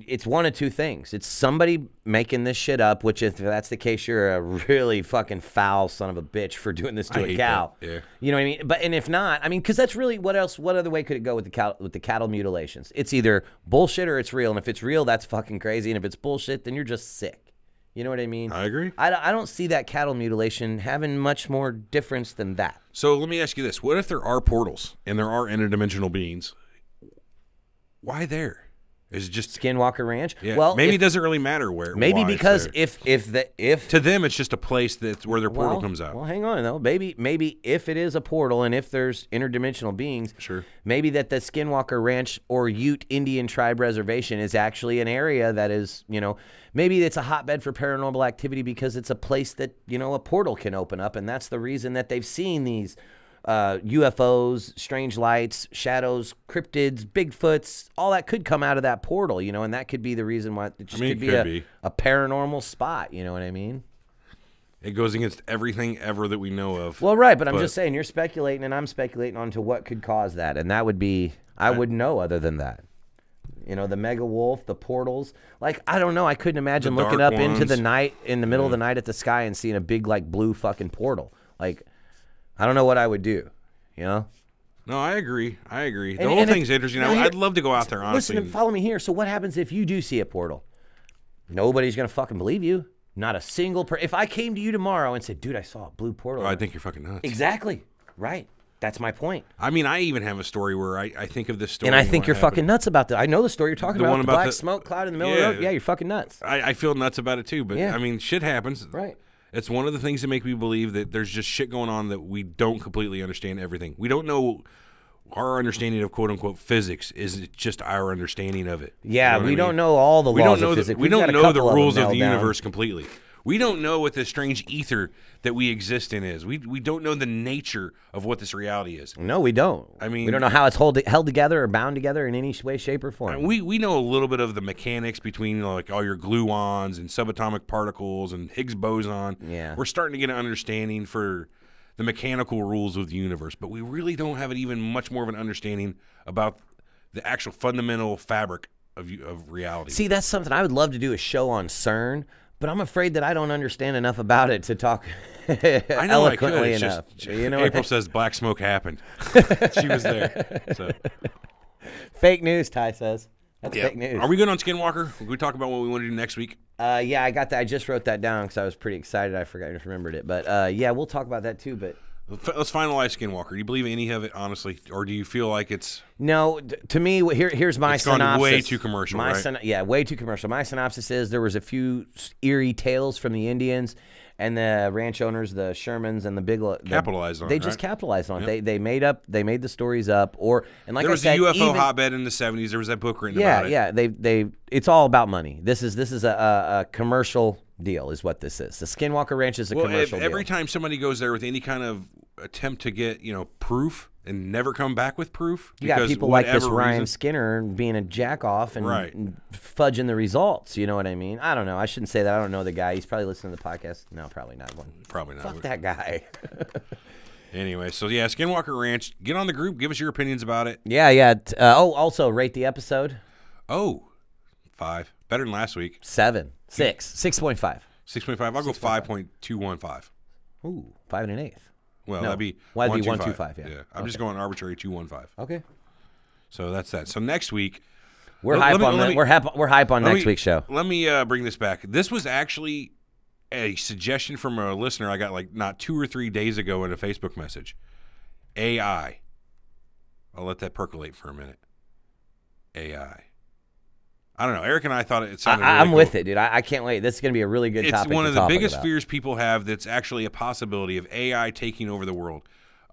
Speaker 1: it's one of two things. It's somebody making this shit up, which if that's the case, you're a really fucking foul son of a bitch for doing this to a cow.
Speaker 2: Yeah.
Speaker 1: You know what I mean? But and if not, I mean, because that's really what other way could it go with the cattle mutilations? It's either bullshit or it's real. And if it's real, that's fucking crazy. And if it's bullshit, then you're just sick. You know what I mean?
Speaker 2: I agree.
Speaker 1: I don't see that cattle mutilation having much more difference than that.
Speaker 2: So let me ask you this. What if there are portals and there are interdimensional beings? Why there? Is it just
Speaker 1: Skinwalker Ranch?
Speaker 2: Yeah.
Speaker 1: Well,
Speaker 2: maybe it doesn't really matter where.
Speaker 1: Maybe because if
Speaker 2: to them it's just a place that's where their portal comes out.
Speaker 1: Well, hang on though. Maybe if it is a portal and if there's interdimensional beings,
Speaker 2: sure.
Speaker 1: Maybe that the Skinwalker Ranch or Ute Indian Tribe Reservation is actually an area that is, maybe it's a hotbed for paranormal activity because it's a place that a portal can open up, and that's the reason that they've seen these UFOs, strange lights, shadows, cryptids, Bigfoots, all that could come out of that portal, and that could be the reason why it just could be a paranormal spot, you know what I mean?
Speaker 2: It goes against everything ever that we know of.
Speaker 1: Well, right, but I'm just saying you're speculating and I'm speculating onto what could cause that, and that would be, I wouldn't know other than that. The mega wolf, the portals. Like, I don't know. I couldn't imagine looking up into the night, in the middle of the night at the sky and seeing a big, blue fucking portal. Like, I don't know what I would do, No,
Speaker 2: I agree. The whole thing's interesting. I'd love to go out there, honestly.
Speaker 1: Listen, follow me here. So what happens if you do see a portal? Nobody's going to fucking believe you. Not a single person. If I came to you tomorrow and said, dude, I saw a blue portal.
Speaker 2: I think you're fucking nuts.
Speaker 1: Exactly. Right. That's my point.
Speaker 2: I mean, I even have a story where I think of this story.
Speaker 1: And I think you're fucking nuts about that. I know the story you're talking about. The black smoke cloud in the middle of the road. Yeah, you're fucking nuts.
Speaker 2: I feel nuts about it too. But, I mean, shit happens.
Speaker 1: Right.
Speaker 2: It's one of the things that make me believe that there's just shit going on that we don't completely understand everything. We don't know. Our understanding of quote-unquote physics is just our understanding of it.
Speaker 1: Yeah, we don't know all the laws of physics.
Speaker 2: We don't know the rules of the universe completely. We don't know what this strange ether that we exist in is. We don't know the nature of what this reality is.
Speaker 1: No, we don't.
Speaker 2: I mean,
Speaker 1: we don't know how it's held together or bound together in any way, shape, or form.
Speaker 2: We know a little bit of the mechanics between like all your gluons and subatomic particles and Higgs boson.
Speaker 1: Yeah,
Speaker 2: we're starting to get an understanding for the mechanical rules of the universe, but we really don't have even much more of an understanding about the actual fundamental fabric of reality.
Speaker 1: See, that's something I would love to do a show on CERN. But I'm afraid that I don't understand enough about it to talk eloquently enough.
Speaker 2: April says black smoke happened. She was there. So.
Speaker 1: Fake news, Ty says. That's fake news.
Speaker 2: Are we good on Skinwalker? Can we talk about what we want to do next week?
Speaker 1: Yeah, I got that. I just wrote that down because I was pretty excited. I forgot. I just remembered it. But yeah, we'll talk about that too. But
Speaker 2: let's finalize Skinwalker. Do you believe any of it, honestly, or do you feel like it's
Speaker 1: no? To me, here's my synopsis.
Speaker 2: Gone way too commercial, right?
Speaker 1: Yeah, way too commercial. My synopsis is there was a few eerie tales from the Indians and the ranch owners, the Shermans and the big
Speaker 2: capitalized on it.
Speaker 1: They just capitalized on it. They made the stories up, and like
Speaker 2: there was
Speaker 1: I said,
Speaker 2: a UFO hotbed in the '70s. There was that book written about it.
Speaker 1: Yeah. It's all about money. This is a commercial deal, is what this is. The Skinwalker Ranch is a commercial deal.
Speaker 2: Every time somebody goes there with any kind of attempt to get proof and never come back with proof,
Speaker 1: you got people like this Ryan Skinner being a jack off and fudging the results. You know what I mean? I don't know. I shouldn't say that. I don't know the guy. He's probably listening to the podcast. No, probably not.
Speaker 2: Probably not.
Speaker 1: Fuck that guy.
Speaker 2: Anyway, so yeah, Skinwalker Ranch. Get on the group. Give us your opinions about it.
Speaker 1: Yeah. Also rate the episode.
Speaker 2: 5. Better than last week.
Speaker 1: 7. 6. 6.5.
Speaker 2: 6.5. I'll go 5.215.
Speaker 1: Ooh, 5 1/8.
Speaker 2: Well, that'd be
Speaker 1: 125.
Speaker 2: Yeah. I'm just going arbitrary 215.
Speaker 1: Okay.
Speaker 2: So that's that. So next week,
Speaker 1: we're hype on next week's show.
Speaker 2: Let me bring this back. This was actually a suggestion from a listener I got like not 2 or 3 days ago in a Facebook message. AI. I'll let that percolate for a minute. AI. I don't know. Eric and I thought it sounded really
Speaker 1: I'm
Speaker 2: cool.
Speaker 1: with it, dude. I can't wait. This is going to be a really good topic.
Speaker 2: It's one of the biggest fears people have that's actually a possibility of AI taking over the world.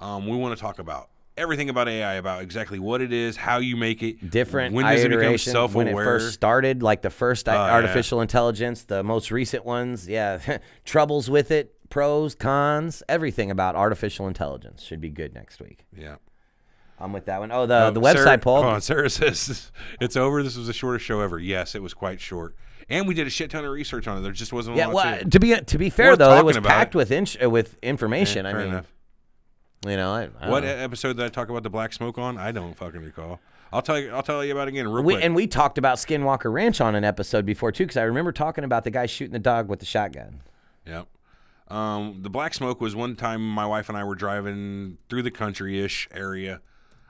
Speaker 2: We want to talk about everything about AI, about exactly what it is, how you make it,
Speaker 1: different
Speaker 2: when does it become self-aware.
Speaker 1: When it first started, like the first artificial intelligence, the most recent ones, troubles with it, pros, cons, everything about artificial intelligence should be good next week.
Speaker 2: Yeah.
Speaker 1: I'm with that one. Oh, the website poll.
Speaker 2: Hold on, Sarah says it's over. This was the shortest show ever. Yes, it was quite short, and we did a shit ton of research on it. There just wasn't a lot to it.
Speaker 1: To be fair though, it was packed with information.
Speaker 2: Fair enough.
Speaker 1: I
Speaker 2: what episode did I talk about the black smoke on? I don't fucking recall. I'll tell you about it again real quick.
Speaker 1: And we talked about Skinwalker Ranch on an episode before too, because I remember talking about the guy shooting the dog with the shotgun.
Speaker 2: Yep. The black smoke was one time my wife and I were driving through the country-ish area.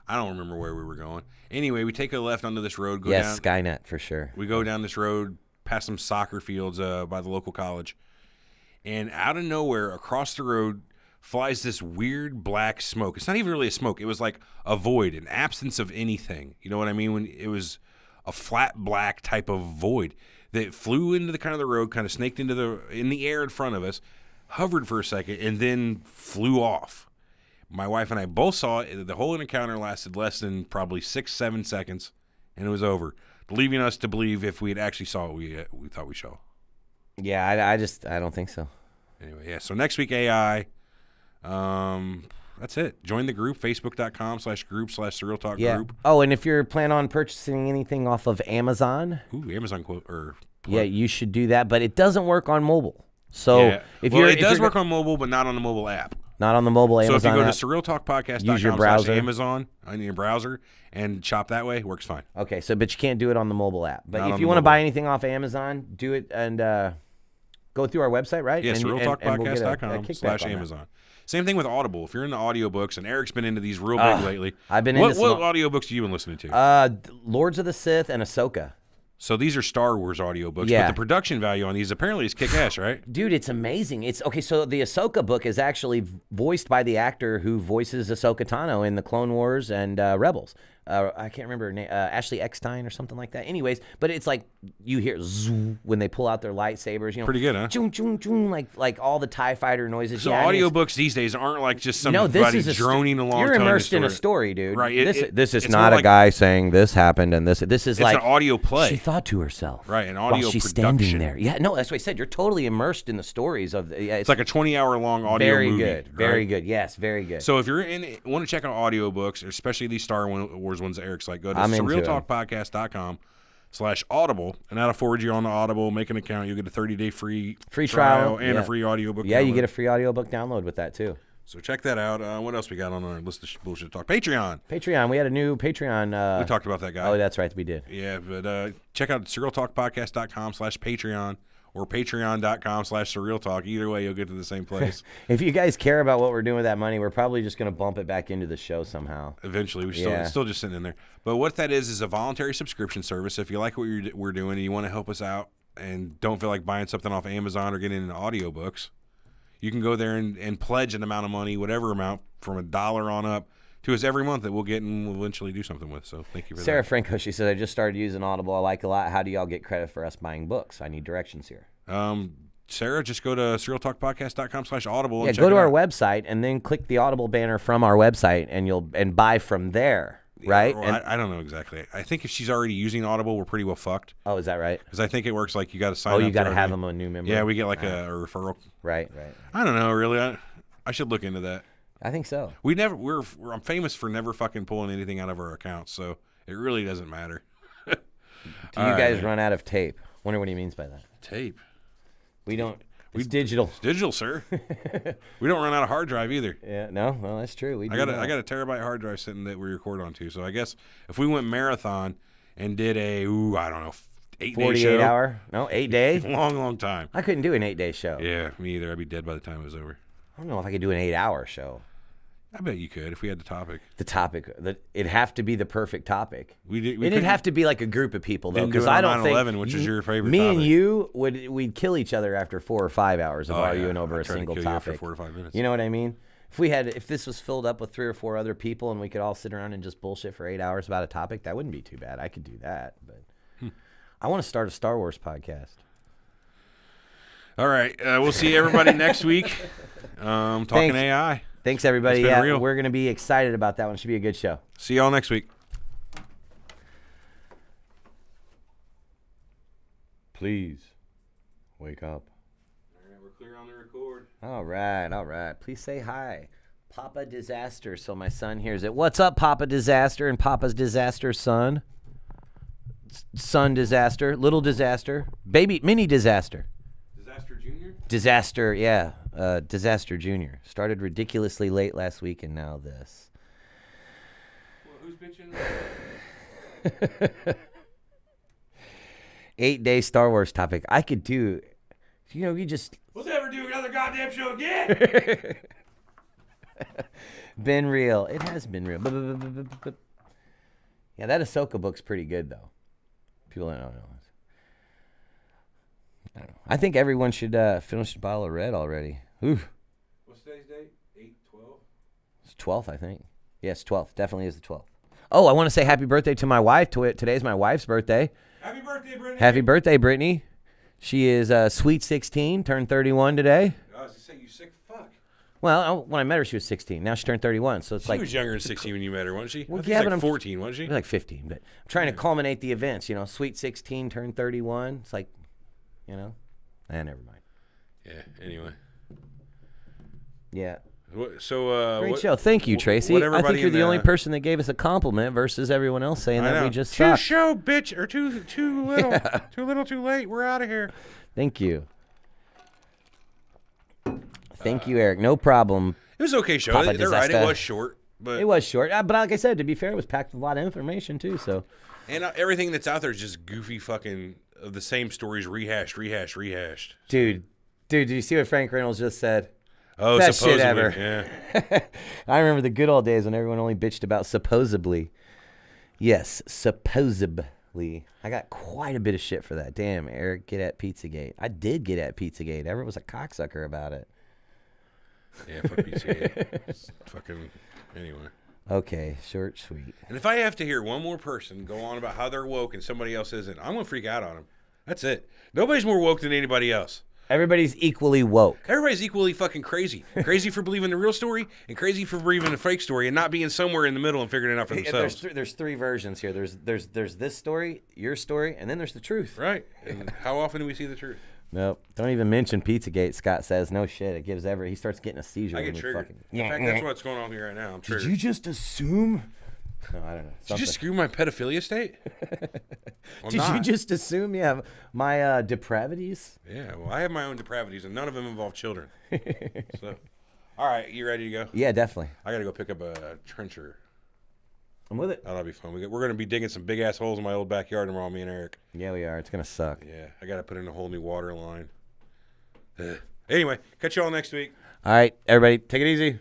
Speaker 2: I don't remember where we were going. Anyway, we take a left onto this road.
Speaker 1: Yes, Skynet for sure.
Speaker 2: We go down this road past some soccer fields by the local college. And out of nowhere, across the road, flies this weird black smoke. It's not even really a smoke. It was like a void, an absence of anything. You know what I mean? When it was a flat black type of void that flew into the kind of the road, kind of snaked in the air in front of us, hovered for a second, and then flew off. My wife and I both saw it. The whole encounter lasted less than probably 6-7 seconds, and it was over, leaving us to believe if we had actually saw it, we thought we saw.
Speaker 1: Yeah, I don't think so.
Speaker 2: Anyway, yeah. So next week, AI. That's it. Join the group, facebook.com/group/Surreal Talk group.
Speaker 1: Oh, and if you're planning on purchasing anything off of Amazon.
Speaker 2: Ooh, Amazon quote or plug.
Speaker 1: Yeah, you should do that, but it doesn't work on mobile. So
Speaker 2: it does work on mobile, but not on the mobile app.
Speaker 1: Not on the mobile Amazon.
Speaker 2: So if you go
Speaker 1: app,
Speaker 2: to surrealtalkpodcast.com
Speaker 1: use your browser.
Speaker 2: /Amazon on your browser and shop that way, it works fine.
Speaker 1: Okay, so but you can't do it on the mobile app. But
Speaker 2: Not
Speaker 1: if you want to buy anything off Amazon, do it and go through our website, right?
Speaker 2: Yeah,
Speaker 1: surrealtalkpodcast.com
Speaker 2: /Amazon. Same thing with Audible. If you're into audiobooks, and Eric's been into these real big lately.
Speaker 1: I've been into
Speaker 2: what audiobooks have you been listening to?
Speaker 1: Lords of the Sith and Ahsoka.
Speaker 2: So these are Star Wars audiobooks,
Speaker 1: Yeah.
Speaker 2: but the production value on these apparently is kick-ass, right?
Speaker 1: Dude, it's amazing. It's okay. So the Ahsoka book is actually voiced by the actor who voices Ahsoka Tano in the Clone Wars and Rebels. I can't remember her name, Ashley Eckstein or something like that. Anyways, but it's like you hear zoo when they pull out their lightsabers. You know,
Speaker 2: pretty good, huh?
Speaker 1: Choom, choom, choom, like all the TIE fighter noises.
Speaker 2: So
Speaker 1: yeah,
Speaker 2: audiobooks these days aren't like just somebody droning along.
Speaker 1: You're immersed in a story, dude.
Speaker 2: Right.
Speaker 1: This is not a guy saying this happened and this is
Speaker 2: it's
Speaker 1: like
Speaker 2: an audio play.
Speaker 1: She thought to herself,
Speaker 2: right? An audio
Speaker 1: while she's
Speaker 2: production.
Speaker 1: standing there. Yeah, no, that's what I said. You're totally immersed in the stories of.
Speaker 2: It's like a 20-hour long audio
Speaker 1: very
Speaker 2: movie.
Speaker 1: Good, very good. Yes, very good.
Speaker 2: So if you're want to check out audiobooks, especially these Star Wars ones that Eric's like, go to
Speaker 1: I'm into
Speaker 2: surrealtalkpodcast.com/audible, and that'll forward you on to Audible. Make an account. You'll get a 30-day free
Speaker 1: trial
Speaker 2: and a free audiobook.
Speaker 1: Yeah,
Speaker 2: download.
Speaker 1: you get a free audiobook download with that too.
Speaker 2: So check that out. What else we got on our list of bullshit talk? Patreon.
Speaker 1: We had a new Patreon.
Speaker 2: We talked about that guy.
Speaker 1: Oh, that's right. We did.
Speaker 2: Yeah, but check out surrealtalkpodcast.com/Patreon or patreon.com/surrealtalk. Either way, you'll get to the same place.
Speaker 1: If you guys care about what we're doing with that money, we're probably just going to bump it back into the show somehow.
Speaker 2: Eventually. It's still just sitting in there. But what that is a voluntary subscription service. If you like what we're doing and you want to help us out and don't feel like buying something off Amazon or getting into audiobooks, you can go there and pledge an amount of money, whatever amount, from $1 on up, to us every month that we'll get and we'll eventually do something with. So thank you for
Speaker 1: Sarah
Speaker 2: that.
Speaker 1: Franco, she said, I just started using Audible. I like it a lot. How do y'all get credit for us buying books? I need directions here.
Speaker 2: Sarah, just go to surrealtalkpodcast.com/audible.
Speaker 1: Yeah, go to our website and then click the Audible banner from our website and buy from there, right?
Speaker 2: Yeah, I don't know exactly. I think if she's already using Audible, we're pretty well fucked.
Speaker 1: Oh, is that right?
Speaker 2: Because I think it works like you got to sign up.
Speaker 1: Oh, you got to have them a new member.
Speaker 2: Yeah, we get like a referral.
Speaker 1: Right.
Speaker 2: I don't know, really. I should look into that.
Speaker 1: I think so.
Speaker 2: I'm famous for never fucking pulling anything out of our accounts, so it really doesn't matter.
Speaker 1: Do you guys run out of tape? Wonder what he means by that.
Speaker 2: Tape.
Speaker 1: We don't. It's digital.
Speaker 2: It's digital, sir. We don't run out of hard drive either.
Speaker 1: Yeah, no, well, that's true.
Speaker 2: I got a terabyte hard drive sitting that we record on too. So I guess if we went marathon and did a 8-day
Speaker 1: 48
Speaker 2: show,
Speaker 1: hour? No, 8 day?
Speaker 2: long time.
Speaker 1: I couldn't do an 8-day show.
Speaker 2: Yeah, me either. I'd be dead by the time it was over.
Speaker 1: I don't know if I could do an 8-hour show.
Speaker 2: I bet you could if we had the topic.
Speaker 1: It'd have to be the perfect topic.
Speaker 2: It'd
Speaker 1: have to be like a group of people though,
Speaker 2: because
Speaker 1: I don't think
Speaker 2: 9/11, which is your favorite.
Speaker 1: Me
Speaker 2: topic.
Speaker 1: and you we'd kill each other after 4 or 5 hours of arguing over a single
Speaker 2: to kill
Speaker 1: topic.
Speaker 2: You after 4 or 5 minutes.
Speaker 1: You know what I mean? If this was filled up with 3 or 4 other people and we could all sit around and just bullshit for 8 hours about a topic, that wouldn't be too bad. I could do that, but I want to start a Star Wars podcast.
Speaker 2: All right, we'll see everybody next week. Talking AI.
Speaker 1: Thanks, everybody.
Speaker 2: It's been real.
Speaker 1: We're going to be excited about that one. It should be a good show.
Speaker 2: See y'all next week.
Speaker 5: Please wake up.
Speaker 2: All right, we're clear on the record.
Speaker 1: All right. Please say hi. Papa Disaster, so my son hears it. What's up, Papa Disaster and Papa's Disaster son? Son Disaster, Little Disaster, Baby Mini Disaster.
Speaker 2: Disaster Junior?
Speaker 1: Disaster, yeah. Disaster Junior. Started ridiculously late last week and now this.
Speaker 2: Well, who's bitching?
Speaker 1: 8-day Star Wars topic. I could do, you just...
Speaker 2: We'll never do another goddamn show again.
Speaker 1: Been real. It has been real. Yeah, that Ahsoka book's pretty good, though. People don't know. I don't know. I think everyone should finish the bottle of red already. Oof.
Speaker 2: What's today's date? 8/12?
Speaker 1: It's 12th, I think. Yes, 12th. Definitely is the 12th. Oh, I want to say happy birthday to my wife. Today's my wife's birthday.
Speaker 2: Happy birthday, Brittany.
Speaker 1: Happy birthday, Brittany. She is sweet 16, turned 31 today.
Speaker 2: I was going to say, you sick fuck.
Speaker 1: Well, when I met her, she was 16. Now she turned 31, so it's
Speaker 2: she
Speaker 1: like...
Speaker 2: She was younger than 16 when you met her, wasn't she?
Speaker 1: Well,
Speaker 2: I think
Speaker 1: yeah,
Speaker 2: she was
Speaker 1: but
Speaker 2: like 14, wasn't she?
Speaker 1: Like 15, but I'm trying to culminate the events, sweet 16, turned 31. It's like, never mind.
Speaker 2: Yeah, anyway.
Speaker 1: Yeah.
Speaker 2: So,
Speaker 1: great show. Thank you, Tracy. I think you're the only person that gave us a compliment versus everyone else saying that we just suck.
Speaker 2: Too show, bitch, or too little. Yeah. Too little, too late. We're out of here.
Speaker 1: Thank you. Thank you, Eric. No problem.
Speaker 2: It was okay show. They're right. It was short. But
Speaker 1: it was short. But like I said, to be fair, it was packed with a lot of information, too. So.
Speaker 2: And everything that's out there is just goofy fucking of the same stories rehashed.
Speaker 1: Dude, did you see what Frank Reynolds just said?
Speaker 2: Oh,
Speaker 1: best
Speaker 2: supposedly.
Speaker 1: Shit ever.
Speaker 2: Yeah.
Speaker 1: I remember the good old days when everyone only bitched about supposedly. Yes, supposedly. I got quite a bit of shit for that. Damn, Eric, get at Pizzagate. I did get at Pizzagate. Everyone was a cocksucker about it.
Speaker 2: Yeah, fuck Pizzagate. Fucking, anyway.
Speaker 1: Okay, short, sweet.
Speaker 2: And if I have to hear one more person go on about how they're woke and somebody else isn't, I'm going to freak out on them. That's it. Nobody's more woke than anybody else.
Speaker 1: Everybody's equally woke.
Speaker 2: Everybody's equally fucking crazy. Crazy for believing the real story and crazy for believing the fake story and not being somewhere in the middle and figuring it out for themselves.
Speaker 1: There's three versions here. There's this story, your story, and then there's the truth.
Speaker 2: Right. And how often do we see the truth?
Speaker 1: Nope. Don't even mention Pizzagate, Scott says. No shit. It gives he starts getting a seizure.
Speaker 2: I get triggered. In fact, that's what's going on here right now. I'm triggered.
Speaker 1: Did you just assume? No, I don't know.
Speaker 2: Did you just screw my pedophilia state? Well,
Speaker 1: Did you just assume you have my depravities?
Speaker 2: Yeah, well, I have my own depravities, and none of them involve children. So, all right, you ready to go?
Speaker 1: Yeah, definitely.
Speaker 2: I got to go pick up a trencher.
Speaker 1: I'm with it.
Speaker 2: That'll be fun. We're going to be digging some big-ass holes in my old backyard tomorrow, me and Eric.
Speaker 1: Yeah, we are. It's going to suck.
Speaker 2: Yeah, I got to put in a whole new water line. Anyway, catch you all next week.
Speaker 1: All right, everybody, take it easy.